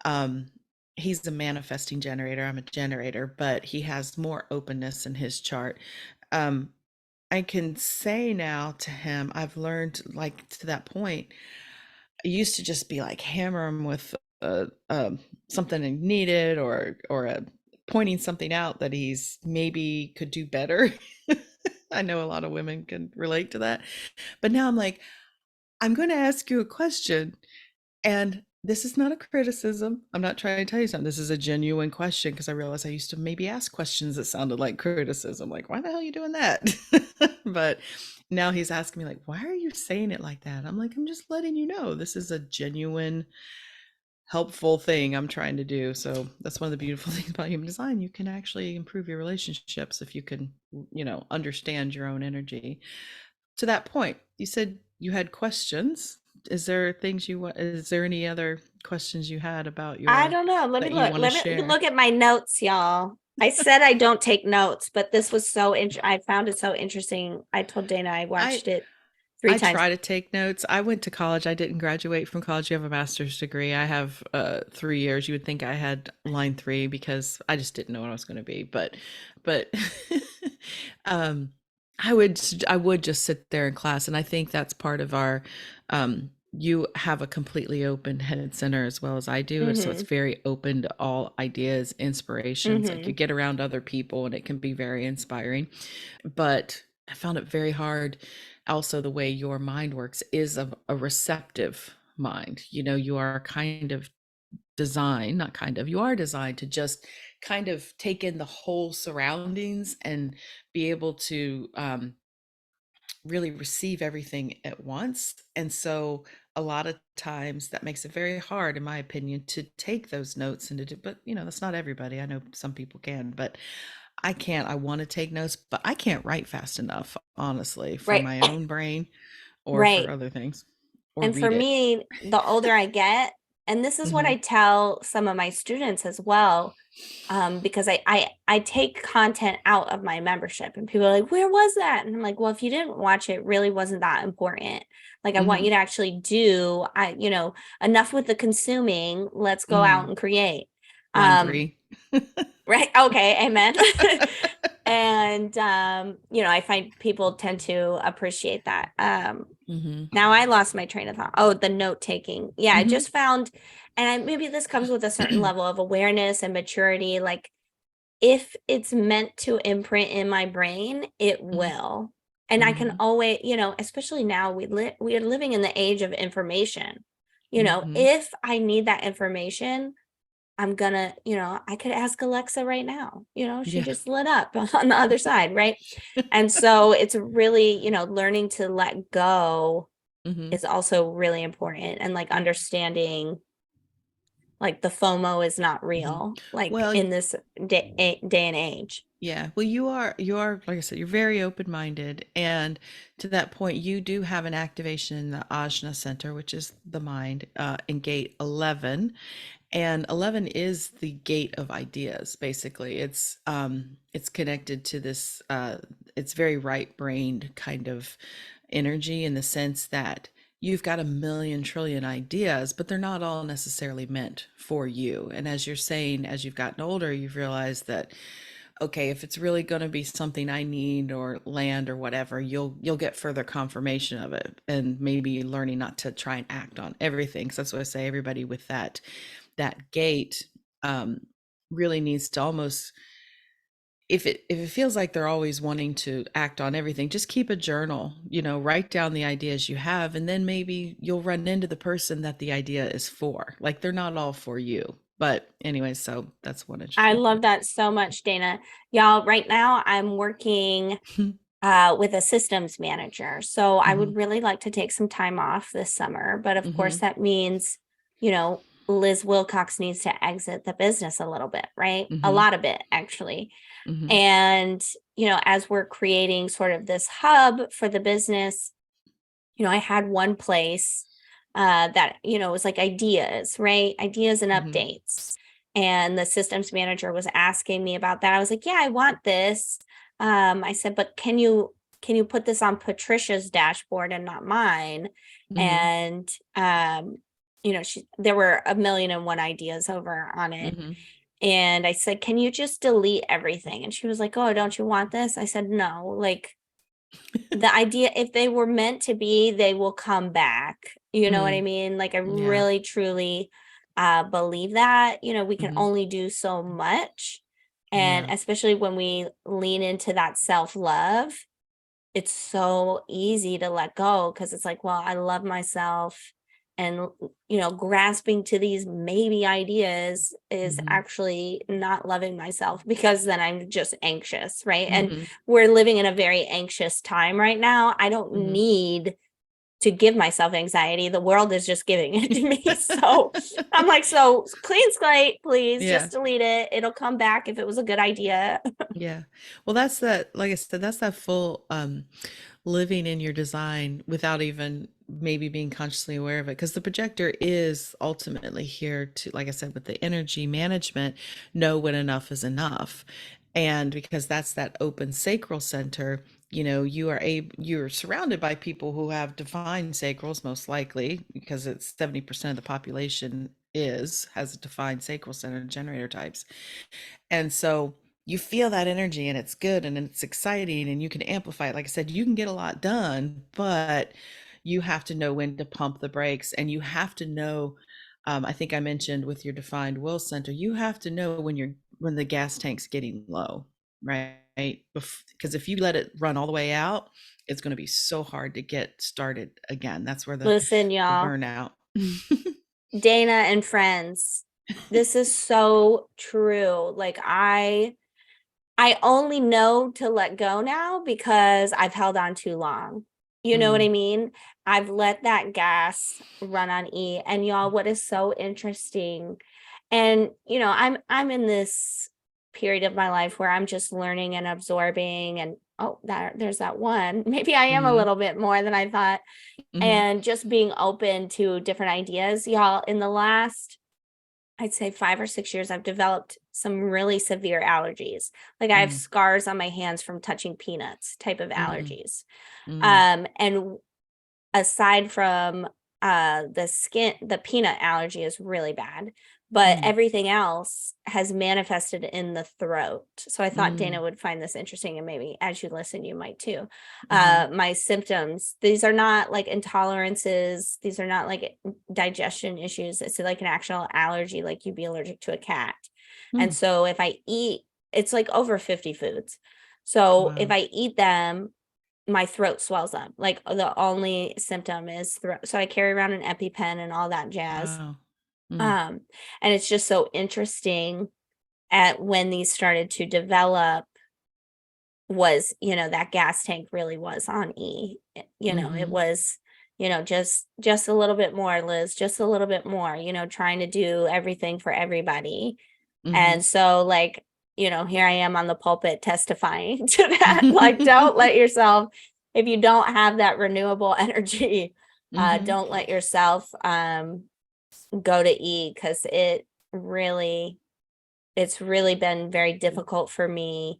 um, he's a manifesting generator. I'm a generator, but he has more openness in his chart. Um, I can say now to him, I've learned like to that point. I used to just be like hammer him with something he needed or pointing something out that he's maybe could do better. I know a lot of women can relate to that. But now I'm like, I'm going to ask you a question. And this is not a criticism. I'm not trying to tell you something. This is a genuine question because I realized I used to maybe ask questions that sounded like criticism, like, why the hell are you doing that? But now he's asking me, like, why are you saying it like that? I'm like, I'm just letting you know this is a genuine, helpful thing I'm trying to do. So that's one of the beautiful things about human design. You can actually improve your relationships if you can, understand your own energy. To that point, you said you had questions. Is there things you want? Is there any other questions you had about I your don't know. Let me that you look. want to Let me share? look at my notes, y'all. I said I don't take notes, but this was so I found it so interesting. I told Dana I I watched it three I times. try to take notes. I went to college. I didn't graduate from college. You have a master's degree. I have 3 years. You would think I had line three because I just didn't know what I was going to be. But um, I would just sit there in class, and I think that's part of our. You have a completely open-headed center as well as I do, and so it's Mm-hmm. very open to all ideas, inspirations. Like you Mm-hmm. get around other people, and it can be very inspiring. But I found it very hard. Also, the way your mind works is a receptive mind. You are kind of designed, not kind of, you are designed to just kind of take in the whole surroundings and be able to really receive everything at once. And so a lot of times that makes it very hard, in my opinion, to take those notes and to do, but that's not everybody. I know some people can, but I can't. I want to take notes, but I can't write fast enough, honestly, for Right. my own brain or for Right. other things, or And for read it. me, the older I get, and this is what Hmm. I tell some of my students as well, because I take content out of my membership, and people are like, "Where was that?" And I'm like, "Well, if you didn't watch it, it really wasn't that important. Like, I want Hmm. you to actually do, enough with the consuming. Let's go out Hmm. and create." Line Um, three. right? Okay, amen. And I find people tend to appreciate that. Hmm. Now I lost my train of thought. Oh, the note taking. Yeah, I Hmm. just found, and maybe this comes with a certain level of awareness and maturity. Like, if it's meant to imprint in my brain, it will. And I can Hmm. always, especially now we are living in the age of information. Hmm. If I need that information, I'm gonna, I could ask Alexa right now. She Yeah. just lit up on the other side, right? And so it's really, learning to let go Hmm. is also really important, and like understanding like the FOMO is not Hmm. real, like Well, in this day and age. yeah. Well, you are like I said, you're very open-minded, and to that point, you do have an activation in the Ajna Center, which is the mind, in gate 11. And 11 is the gate of ideas. Basically, it's connected to this it's very right-brained kind of energy, in the sense that you've got a million trillion ideas, but they're not all necessarily meant for you. And as you're saying, as you've gotten older, you've realized that, okay, if it's really going to be something I need or land or whatever, you'll get further confirmation of it, and maybe learning not to try and act on everything. So that's what I say, everybody with that gate um really needs to almost, if it feels like they're always wanting to act on everything, just keep a journal, write down the ideas you have, and then maybe you'll run into the person that the idea is for. Like, they're not all for you. But anyway, so that's one I interesting love that so much, Dana. Y'all, right now I'm working thing. with a systems manager. So I Hmm. would really like to take some time off this summer. But of course, Hmm. that means, you know, Liz Wilcox needs to exit the business a little bit, right? A Hmm. lot of it, actually. Hmm. And, as we're creating sort of this hub for the business, I had one place that, was like ideas, right? Ideas and Hmm. updates. And the systems manager was asking me about that. I was like, yeah, I want this. I said, but can you put this on Patricia's dashboard and not mine? Hmm. And there were a million and one ideas over on it. Hmm. And I said, can you just delete everything? And she was like, oh, don't you want this? I said, no, like the idea, if they were meant to be, they will come back. You know what I Mm. mean? Like, I Yeah. really truly believe that, we can Hmm. only do so much. And Yeah. especially when we lean into that self-love, it's so easy to let go, because it's like, well, I love myself. And, grasping to these maybe ideas is Hmm. actually not loving myself, because then I'm just anxious, right? And Hmm. we're living in a very anxious time right now. I don't Hmm. need to give myself anxiety. The world is just giving it to me. So I'm like, so clean slate, please Yeah. just delete it. It'll come back if it was a good idea. Yeah. Well, that's that, like I said, that's that full living in your design without even maybe being consciously aware of it, because the projector is ultimately here to, like I said, with the energy management, know when enough is enough. And because that's that open sacral center, you're surrounded by people who have defined sacrals, most likely, because it's 70% of the population has a defined sacral center generator types. And so you feel that energy and it's good and it's exciting and you can amplify it. Like I said, you can get a lot done, but you have to know when to pump the brakes, and you have to know, I think I mentioned with your defined will center, you have to know when the gas tank's getting low, right? Because if you let it run all the way out, it's going to be so hard to get started again. That's where Listen, the y'all, burnout. Dana and friends, this is so true. Like I only know to let go now because I've held on too long. You know what I mean? I've let that gas run on E. And y'all, what is so interesting, and I'm in this period of my life where I'm just learning and absorbing, and there's that one. Maybe I am a Mm-hmm. little bit more than I thought. Mm-hmm. And just being open to different ideas. Y'all, in the last, I'd say 5 or 6 years, I've developed some really severe allergies. Like I have scars on my hands from touching peanuts type of Mm-hmm. allergies. And aside from the peanut allergy is really bad, but Mm-hmm. everything else has manifested in the throat. So I thought Mm-hmm. Dana would find this interesting, and maybe as you listen you might too. Mm-hmm. My symptoms, these are not like intolerances, these are not like digestion issues. It's like an actual allergy, like you'd be allergic to a cat. And Mm. so if I eat, it's like over 50 foods, so if Wow. I eat them, my throat swells up. Like the only symptom is throat. So I carry around an EpiPen and all that jazz. Wow. Mm. Um, and it's just so interesting at when these started to develop was, that gas tank really was on E. It Mm-hmm. was, just a little bit more, Liz, just a little bit more, trying to do everything for everybody. Mm-hmm. And so like, here I am on the pulpit testifying to that. Like, don't let yourself, if you don't have that renewable energy, Mm-hmm. don't let yourself go to E, because it's really been very difficult for me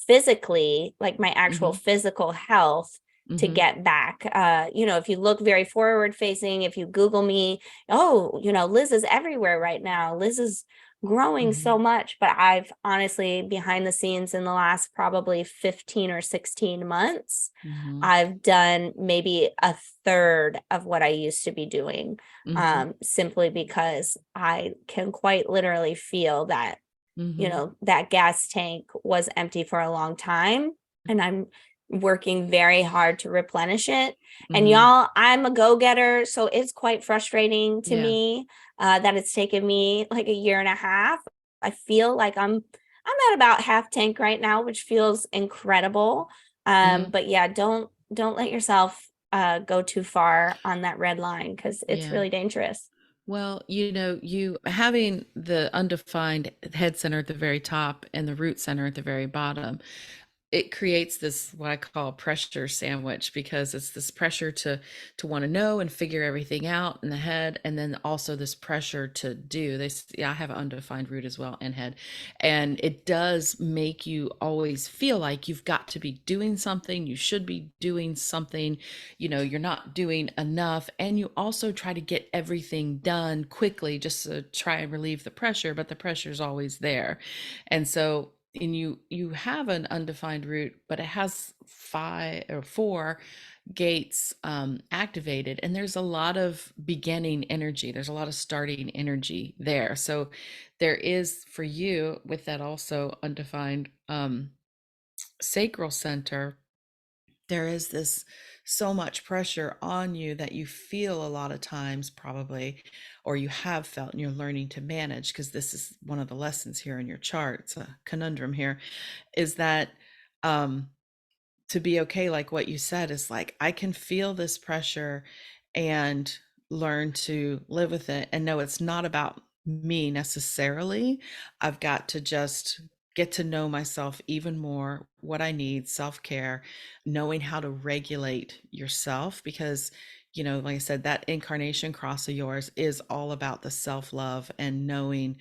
physically, like my actual Mm-hmm. physical health, to Mm-hmm. get back. If you look very forward facing, if you Google me, oh, Liz is everywhere right now. Liz is growing so Mm-hmm. much, but I've honestly, behind the scenes, in the last probably 15 or 16 months, Mm-hmm. I've done maybe a third of what I used to be doing, Mm-hmm. simply because I can quite literally feel that Mm-hmm. that gas tank was empty for a long time, and I'm working very hard to replenish it. And Mm-hmm. y'all, I'm a go-getter, so it's quite frustrating to Yeah. me that it's taken me like a year and a half. I feel like I'm at about half tank right now, which feels incredible. Mm-hmm. But yeah, don't let yourself go too far on that red line, because it's Yeah. really dangerous. Well, you having the undefined head center at the very top and the root center at the very bottom, it creates this what I call pressure sandwich, because it's this pressure to want to know and figure everything out in the head, and then also this pressure to do this. Yeah, I have an undefined root as well and head, and it does make you always feel like you've got to be doing something. You should be doing something. You're not doing enough, and you also try to get everything done quickly just to try and relieve the pressure, but the pressure is always there. And so, and you have an undefined route, but it has 4 gates activated, and there's a lot of beginning energy, there's a lot of starting energy there. So there is, for you, with that also undefined sacral center, there is this so much pressure on you that you feel a lot of times, probably, or you have felt, and you're learning to manage, because this is one of the lessons here in your chart. It's a conundrum here, is that um to be okay, like what you said, is like, I can feel this pressure and learn to live with it and know it's not about me necessarily. I've got to just get to know myself even more, what I need, self-care, knowing how to regulate yourself because, like I said, that incarnation cross of yours is all about the self-love and knowing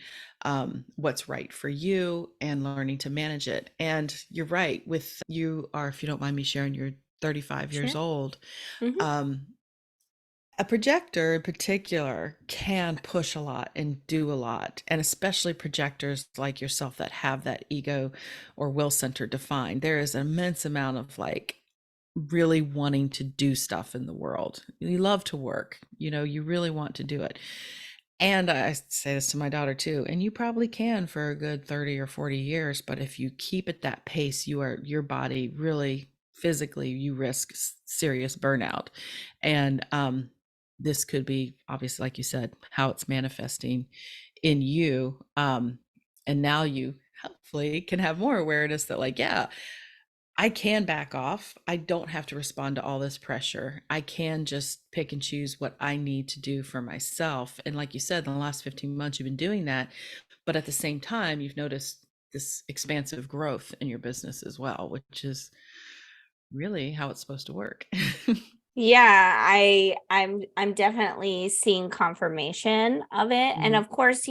what's right for you and learning to manage it. And you're right, with you are, if you don't mind me sharing, you're 35 years Sure. old. Mhm. A projector in particular can push a lot and do a lot, and especially projectors like yourself that have that ego or will center defined. There is an immense amount of like really wanting to do stuff in the world. You love to work, you really want to do it. And I say this to my daughter too, and you probably can for a good 30 or 40 years, but if you keep at that pace, your body really physically, you risk serious burnout. And this could be obviously, like you said, how it's manifesting in you. And now you hopefully can have more awareness that like, yeah, I can back off. I don't have to respond to all this pressure. I can just pick and choose what I need to do for myself. And like you said, in the last 15 months, you've been doing that. But at the same time, you've noticed this expansive growth in your business as well, which is really how it's supposed to work. Yeah, I'm definitely seeing confirmation of it. And Mhm, of course,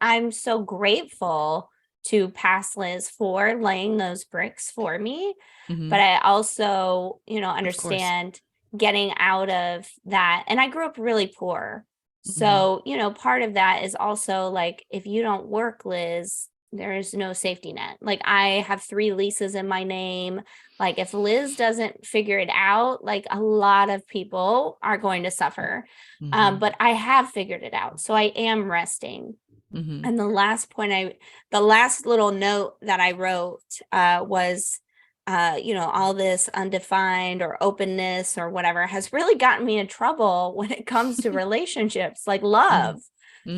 I'm so grateful to past Liz for laying those bricks for me. But mhm. I also, Of course. understand getting out of that. And I grew up really poor. Mhm, So, part of that is also like if you don't work, Liz, there is no safety net. Like I have 3 leases in my name. Like if Liz doesn't figure it out, like a lot of people are going to suffer. mhm, But I have figured it out. So I am resting. mhm, And the last little note that I wrote was, all this undefined or openness or whatever has really gotten me in trouble when it comes to relationships, like mm, love.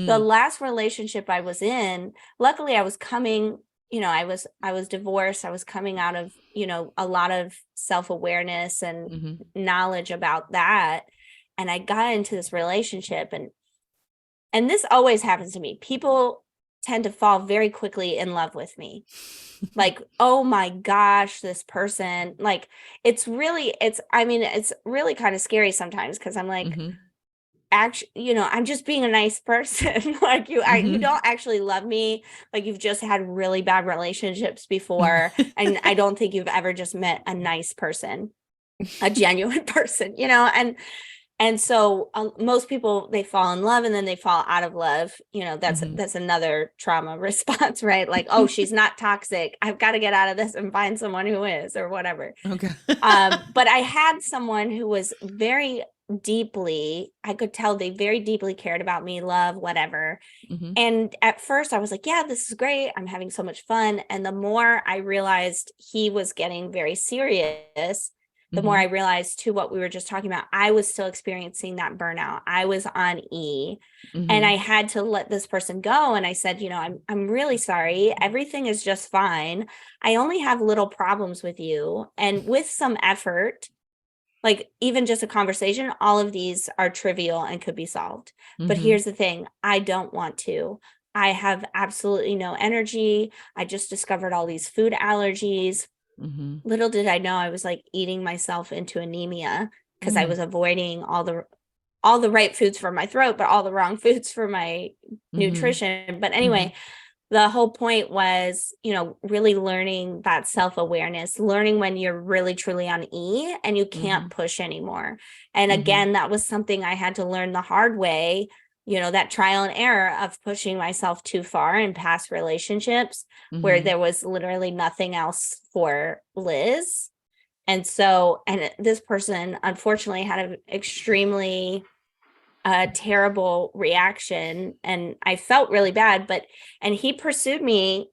The mm, last relationship I was in, luckily I was coming, I was divorced. I was coming out of, a lot of self-awareness and mhm. knowledge about that. And I got into this relationship and this always happens to me. People tend to fall very quickly in love with me. Like, oh my gosh, this person, like it's really kind of scary sometimes because I'm like, Mhm, actually, I'm just being a nice person. Like you mhm. don't actually love me. Like you've just had really bad relationships before. And I don't think you've ever just met a nice person, a genuine person, and so most people, they fall in love and then they fall out of love. Mhm. That's another trauma response, right? Like, oh, she's not toxic. I've got to get out of this and find someone who is, or whatever. Okay. But I had someone who was very deeply, I could tell they very deeply cared about me, love, whatever. Mhm, And at first I was like, yeah, this is great. I'm having so much fun. And the more I realized he was getting very serious, the more I mhm, realized to what we were just talking about, I was still experiencing that burnout. I was on E and I mhm, had to let this person go. And I said, I'm really sorry. Everything is just fine. I only have little problems with you. And with some effort, like even just a conversation, all of these are trivial and could be solved. But mhm, here's the thing, I don't want to. I have absolutely no energy. I just discovered all these food allergies. mhm. Little did I know I was like eating myself into anemia because I Mm, was avoiding all the right foods for my throat, but all the wrong foods for my mhm, nutrition. But anyway, mhm, the whole point was, really learning that self-awareness, learning when you're really truly on E and you can't mhm, push anymore. And mhm, again, that was something I had to learn the hard way, that trial and error of pushing myself too far in past relationships where mhm, there was literally nothing else for Liz. And so, and this person unfortunately had an extremely terrible reaction and I felt really bad, and he pursued me.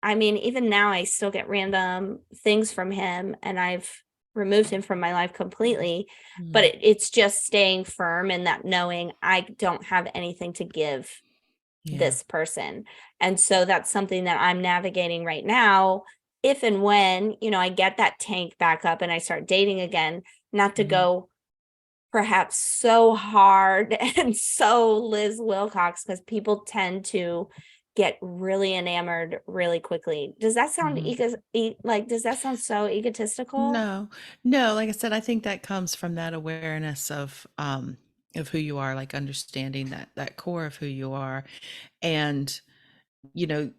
I mean, even now I still get random things from him and I've removed him from my life completely, but mhm. it's just staying firm in that knowing I don't have anything to give Yeah. this person. And so that's something that I'm navigating right now. If and when, I get that tank back up and I start dating again, not to Mhm, go perhaps so hard and so Liz Wilcox, because people tend to get really enamored really quickly. Does that sound does that sound so egotistical? No, like I said, I think that comes from that awareness of who you are, like understanding that core of who you are. And, you know,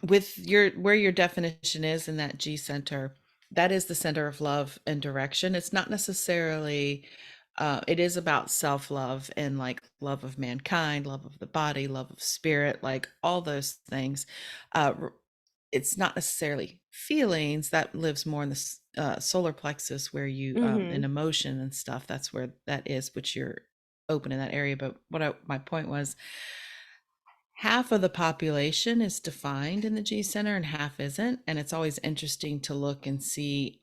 with where your definition is in that G center, that is the center of love and direction. It's not necessarily it is about self-love and like love of mankind, love of the body, love of spirit, like all those things. It's not necessarily feelings. That lives more in the solar plexus, where you in Mm-hmm. emotion and stuff. That's where that is, which you're open in that area. But my point was, half of the population is defined in the G center and half isn't. And it's always interesting to look and see,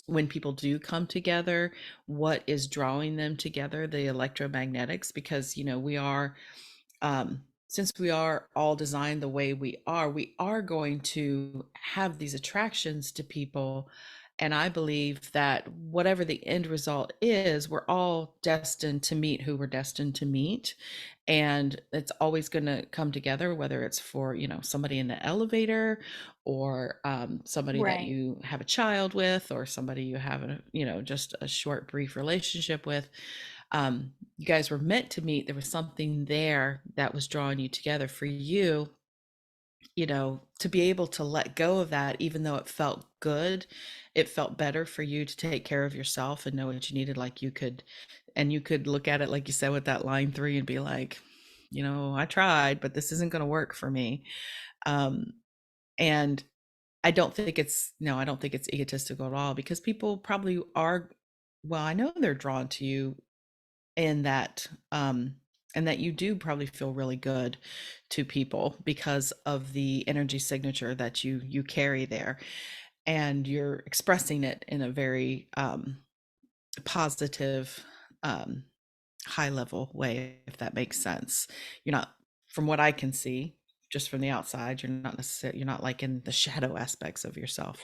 when people do come together, what is drawing them together, the electromagnetics, because, we are, since we are all designed the way we are going to have these attractions to people. And I believe that whatever the end result is, we're all destined to meet who we're destined to meet. And it's always going to come together, whether it's for, somebody in the elevator, or somebody that Right. you have a child with, or somebody you have just a short, brief relationship with. You guys were meant to meet. There was something there that was drawing you together for you, to be able to let go of that. Even though it felt good, it felt better for you to take care of yourself and know what you needed. Like you could look at it, like you said, with that line 3, and be like, I tried, but this isn't going to work for me. And I don't think it's egotistical at all, because people probably are, well, I know they're drawn to you in that, and that you do probably feel really good to people because of the energy signature that you carry there, and you're expressing it in a very positive, high level way, if that makes sense. You're not, from what I can see, just from the outside, you're not like in the shadow aspects of yourself.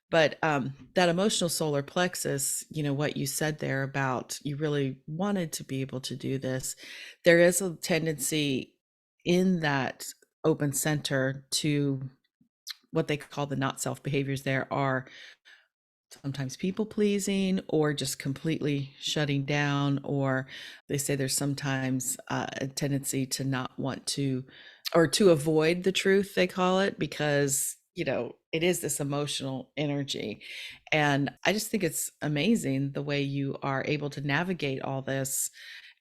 But that emotional solar plexus, what you said there about you really wanted to be able to do this, there is a tendency in that open center to what they call the not self behaviors. There are sometimes people pleasing, or just completely shutting down, or they say there's sometimes a tendency to not want to, or to avoid the truth, they call it, because it is this emotional energy. And I just think it's amazing the way you are able to navigate all this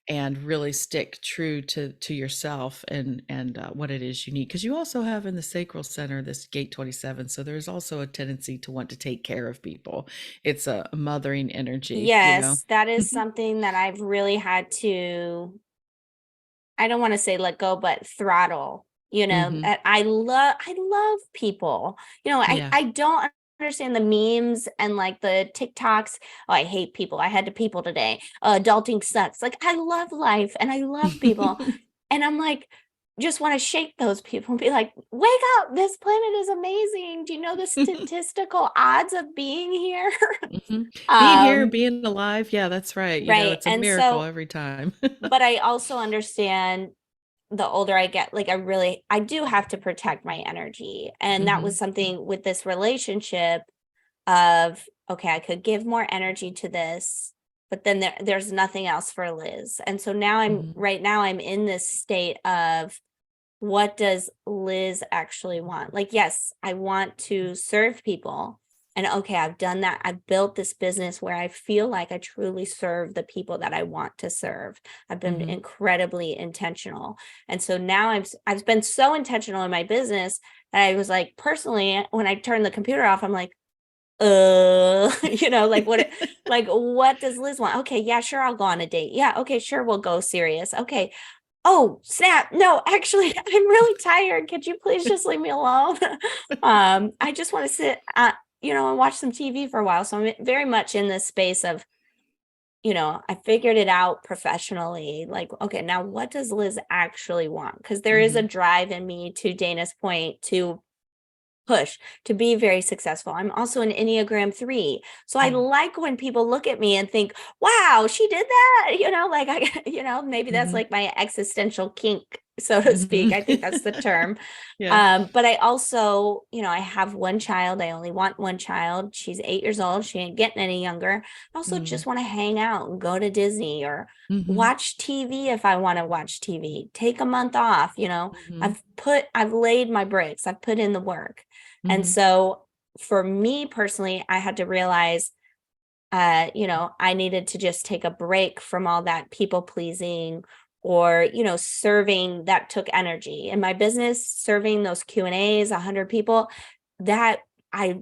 and really stick true to yourself, and what it is you need, because you also have in the sacral center this gate 27, so there's also a tendency to want to take care of people. It's a mothering energy. Yes, that is something that I've really had to, I don't want to say let go, but throttle. Hmm. I love people. I Yeah. I don't understand the memes and like the TikToks. Oh, I hate people. I had to people today. Adulting sucks. Like I love life and I love people. And I'm like, just want to shake those people and be like, wake up. This planet is amazing. Do you know the statistical odds of being here? Hmm. Being here, um, being alive, yeah, that's right. right. It's a And miracle so, every time. but I also understand the older I get, like I do have to protect my energy. And that was Hmm. something with this relationship of, okay, I could give more energy to this, but then there's nothing else for Liz. And so now Hmm. right now I'm in this state of, what does Liz actually want? Like, yes, I want to serve people. And okay, I've done that. I've built this business where I feel like I truly serve the people that I want to serve. I've been Hmm. incredibly intentional. And so now I've been so intentional in my business that I was like, personally, when I turn the computer off, I'm like, like what does Liz want? Okay, yeah, sure, I'll go on a date. Yeah, okay, sure, we'll go serious. Okay, oh snap, no, actually I'm really tired, could you please just leave me alone? I just want to sit and watch some TV for a while. So I'm very much in this space of, I figured it out professionally, like, okay, now what does Liz actually want? Because there is a Hmm. drive in me, to Dana's point, to push, to be very successful. I'm also an Enneagram 3. So I like when people look at me and think, wow, she did that, like maybe that's Hmm. like my existential kink so to speak. I think that's the term. Yeah. But I also, I have one child. I only want one child. She's 8 years old. She ain't getting any younger. I also just want to hang out and go to Disney or Mm-hmm. watch TV if I want to watch TV. Take a month off, Mm-hmm. I've laid my bricks. I've put in the work. And Mm-hmm. so for me personally, I had to realize I needed to just take a break from all that people pleasing or, serving that took energy. In my business, serving those Q&As, 100 people, that I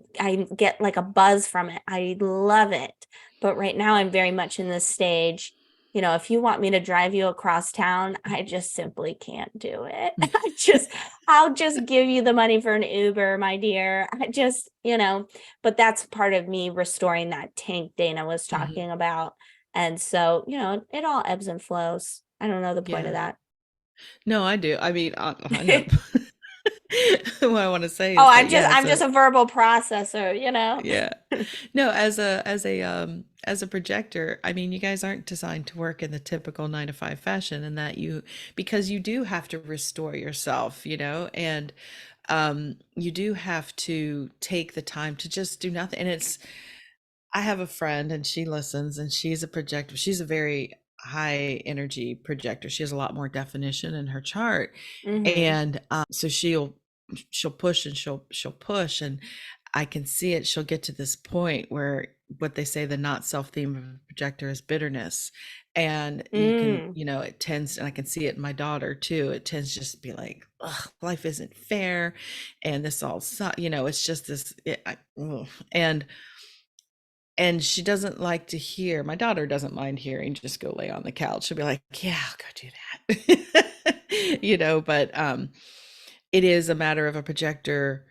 get like a buzz from it. I love it. But right now I'm very much in this stage. If you want me to drive you across town, I just simply can't do it. I'll just give you the money for an Uber, my dear. But that's part of me restoring that tank Dana was Mm-hmm. talking about. And so, it all ebbs and flows. I don't know the point of Yeah. that. No, I do. I mean, I know. What I want to say Oh, is I'm that, just yeah, I'm just a verbal processor. yeah. No, as a projector, I mean, you guys aren't designed to work in the typical 9 to 5 fashion, and that because you do have to restore yourself, and you do have to take the time to just do nothing. And I have a friend and she listens, and she's a projector. She's a very high energy projector. She has a lot more definition in her chart. Hmm. And so she'll push and she'll push, and I can see it. She'll get to this point where what they say, the not self theme of a projector is bitterness. And you can, Mm. it tends, and I can see it in my daughter too. It tends just to be like, ugh, life isn't fair. And this all, it's just this, and and she doesn't like to hear. My daughter doesn't mind hearing, just go lay on the couch. She'll be like, yeah, I'll go do that. But it is a matter of a projector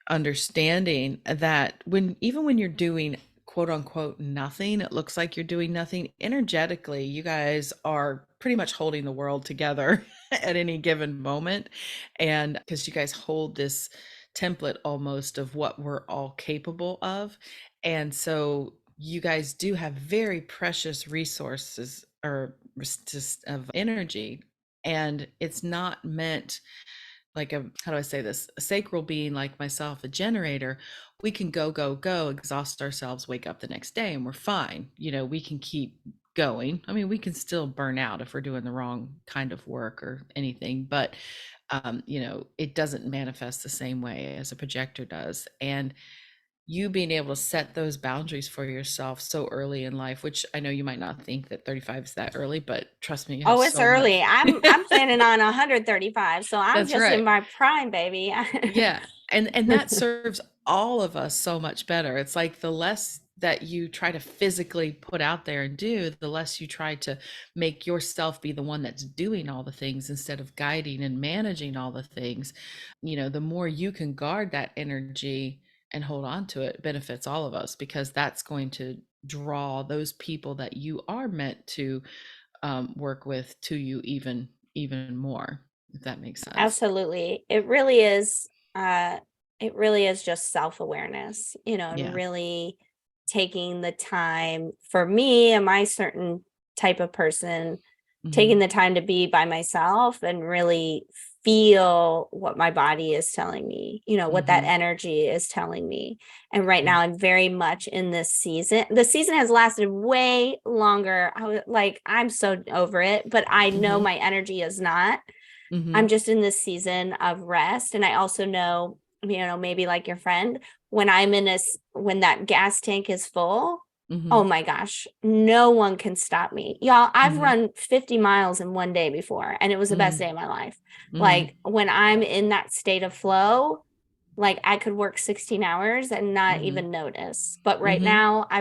understanding that even when you're doing quote unquote nothing, it looks like you're doing nothing. Energetically, you guys are pretty much holding the world together at any given moment. And because you guys hold this template almost of what we're all capable of. And so you guys do have very precious resources or just of energy. And it's not meant like how do I say this? A sacral being like myself, a generator, we can go, exhaust ourselves, wake up the next day, and we're fine. We can keep going. I mean, we can still burn out if we're doing the wrong kind of work or anything, but it doesn't manifest the same way as a projector does. And you being able to set those boundaries for yourself so early in life, which I know you might not think that 35 is that early, but trust me, you have Oh, it's so much. early. I'm planning on 135, so I'm That's just in right. my prime, baby. Yeah. And that serves all of us so much better. It's like the less that you try to physically put out there and do, the less you try to make yourself be the one that's doing all the things instead of guiding and managing all the things. The more you can guard that energy and hold on to it, benefits all of us, because that's going to draw those people that you are meant to work with to you even more, if that makes sense. Absolutely. It really is just self-awareness, and Yeah. really taking the time for me and my certain type of person, taking Hmm. the time to be by myself and really feel what my body is telling me, what that Hmm. energy is telling me. And right Yeah. now I'm very much in this season. The season has lasted way longer. I was like, I'm so over it, but I know Mhm. my energy is not. I'm Mhm. just in this season of rest. And I also know, maybe like your friend, when that gas tank is full, oh Mhm. my gosh, no one can stop me. Y'all, I've Mhm. run 50 miles in one day before, and it was the best day Mhm. of my life. Mhm. Like when I'm in that state of flow, like I could work 16 hours and not Mhm. even notice. But right Mhm. now I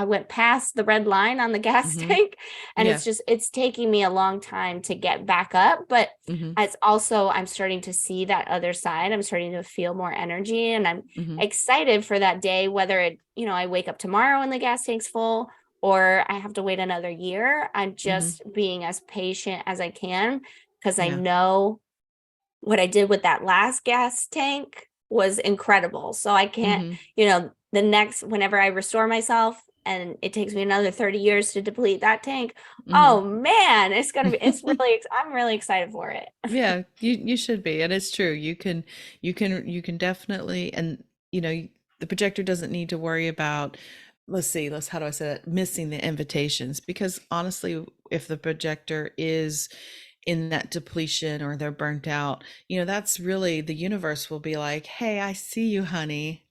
went past the red line on the gas Mhm. tank, and Yeah. it's taking me a long time to get back up. But Mhm. it's also, I'm starting to see that other side. I'm starting to feel more energy, and I'm Mhm. excited for that day, whether I wake up tomorrow and the gas tank's full or I have to wait another year. I'm Mhm. just being as patient as I can because I Yeah. know what I did with that last gas tank was incredible. So I can't, Mhm. whenever I restore myself, and it takes me another 30 years to deplete that tank. Mhm. Oh man, I'm really excited for it. Yeah, you should be, and it's true. You can definitely, and you know, the projector doesn't need to worry about. Let's see, let's how do I say that? Missing the invitations, because honestly, if the projector is in that depletion or they're burnt out, that's really the universe will be like, hey, I see you, honey.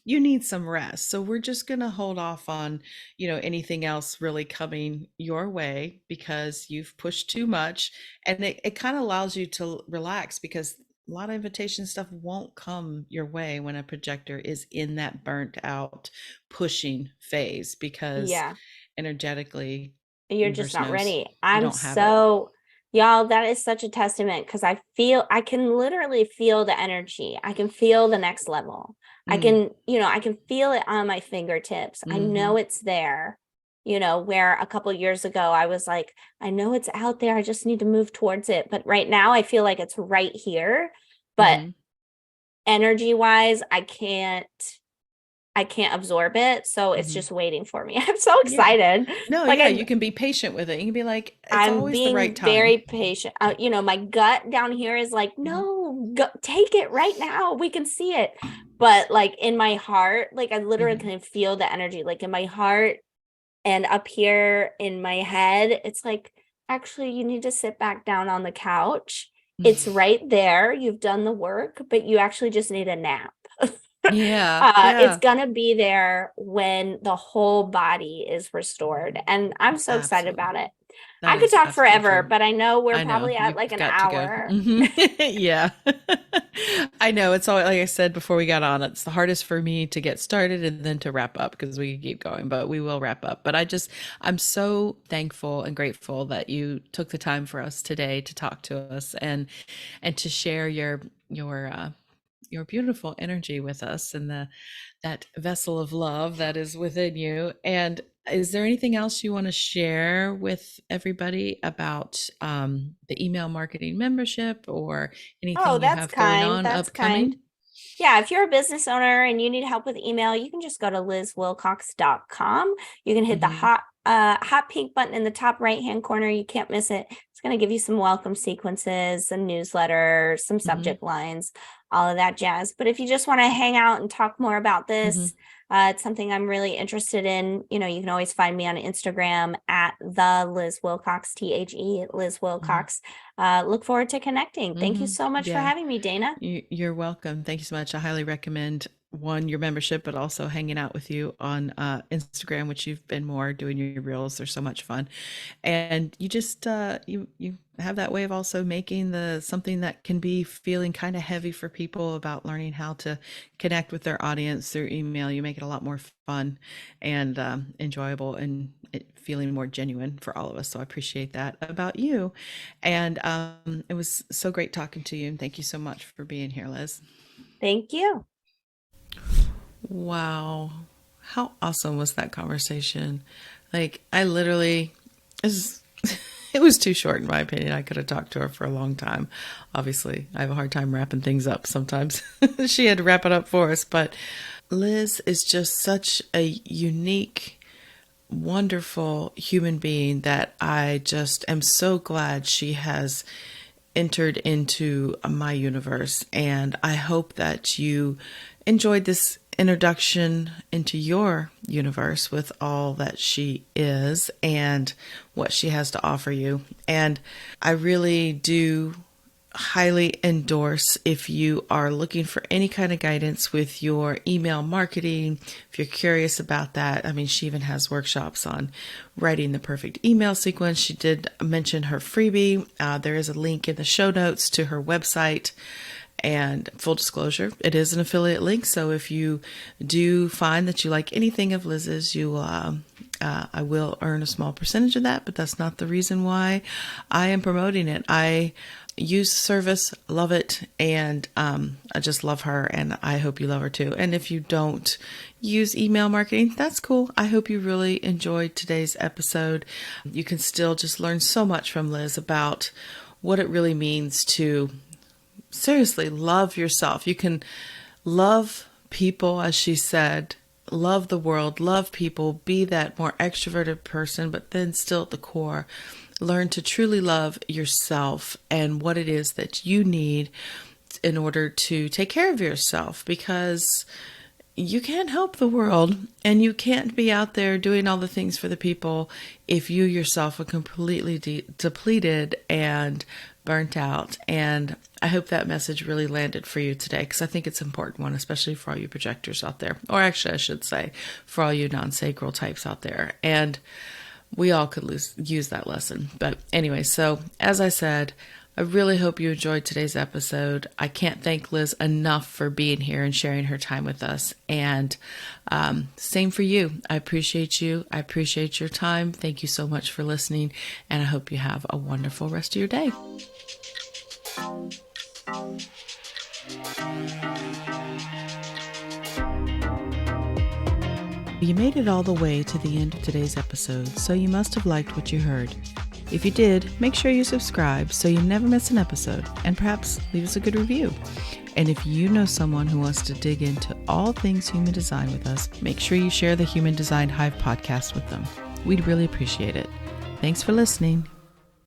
You need some rest. So we're just going to hold off on, anything else really coming your way because you've pushed too much. And it kind of allows you to relax because a lot of invitation stuff won't come your way when a projector is in that burnt out pushing phase because Yeah. energetically You're just universe not knows ready. you I'm don't have it. so, y'all, that is such a testament because I can literally feel the energy. I can feel the next level. Mm, I can feel it on my fingertips. I mm-hmm, know it's there, where a couple years ago I was like, I know it's out there. I just need to move towards it. But right now I feel like it's right here. But mm-hmm, energy wise, I can't absorb it. So it's mm-hmm. just waiting for me. I'm so Yeah. excited. No, Like yeah, you can be patient with it. You can be like, it's I'm always the right being time. very patient. My gut down here is like, Mhm, no, go, take it right now. We can see it. But like in my heart, like I literally mhm, can feel the energy, like in my heart and up here in my head. It's like, actually, you need to sit back down on the couch. It's right there. You've done the work, but you actually just need a nap. Yeah, It's yeah, gonna be there when the whole body is restored. And I'm so excited absolutely. about it. That I could is talk absolutely forever, true. but I know we're I know probably at you've like an got to go. hour. Yeah. I know it's all like I said before we got on. It's the hardest for me to get started and then to wrap up because we can keep going, but we will wrap up. But I'm so thankful and grateful that you took the time for us today to talk to us and to share your beautiful energy with us and that vessel of love that is within you. And is there anything else you want to share with everybody about the email marketing membership or Oh, anything you that's have going kind. on That's kind. upcoming? Yeah, if you're a business owner and you need help with email, you can just go to lizwilcox.com. You can hit the Hmm. hot pink button in the top right hand corner. You can't miss it. It's going to give you some welcome sequences, some newsletters, some Hmm. subject lines, all of that jazz. But if you just want to hang out and talk more about Hmm. this, it's something I'm really interested in. You can always find me on Instagram at the Liz Wilcox, Liz Hmm. Wilcox. Look forward to connecting. Thank you Hmm. so much for Yeah. having me, Dana. You're welcome. Thank you so much. I highly recommend one, your membership, but also hanging out with you on Instagram, which you've been more doing your reels. They're so much fun. And you just you have that way of also making the something that can be feeling kind of heavy for people about learning how to connect with their audience through email. You make it a lot more fun and enjoyable and it feeling more genuine for all of us. So I appreciate that about you. And it was so great talking to you. And thank you so much for being here, Liz. Thank you. Wow. How awesome was that conversation? Like, I literally, it was, it was too short, in my opinion. I could have talked to her for a long time. Obviously, I have a hard time wrapping things up sometimes. She had to wrap it up for us. But Liz is just such a unique, wonderful human being that I just am so glad she has entered into my universe. And I hope that you enjoyed this introduction into your universe with all that she is and what she has to offer you. And I really do highly endorse if you are looking for any kind of guidance with your email marketing. If you're curious about that, I mean, she even has workshops on writing the perfect email sequence. She did mention her freebie. There is a link in the show notes to her website. And full disclosure, it is an affiliate link. So if you do find that you like anything of Liz's, I will earn a small percentage of that, but that's not the reason why I am promoting it. I use the service, love it, and I just love her, and I hope you love her too. And if you don't use email marketing, that's cool. I hope you really enjoyed today's episode. You can still just learn so much from Liz about what it really means to seriously love yourself. You can love people, as she said, love the world, love people, be that more extroverted person, but then still at the core, learn to truly love yourself and what it is that you need in order to take care of yourself, because you can't help the world and you can't be out there doing all the things for the people if you yourself are completely depleted and burnt out. And I hope that message really landed for you today, because I think it's an important one, especially for all you projectors out there, or actually I should say for all you non-sacral types out there. And we all could use that lesson. But anyway, so as I said, I really hope you enjoyed today's episode. I can't thank Liz enough for being here and sharing her time with us. And same for you. I appreciate you. I appreciate your time. Thank you so much for listening. And I hope you have a wonderful rest of your day. You made it all the way to the end of today's episode, so you must have liked what you heard. If you did, make sure you subscribe so you never miss an episode, and perhaps leave us a good review. And if you know someone who wants to dig into all things human design with us, make sure you share the Human Design Hive podcast with them. We'd really appreciate it. Thanks for listening.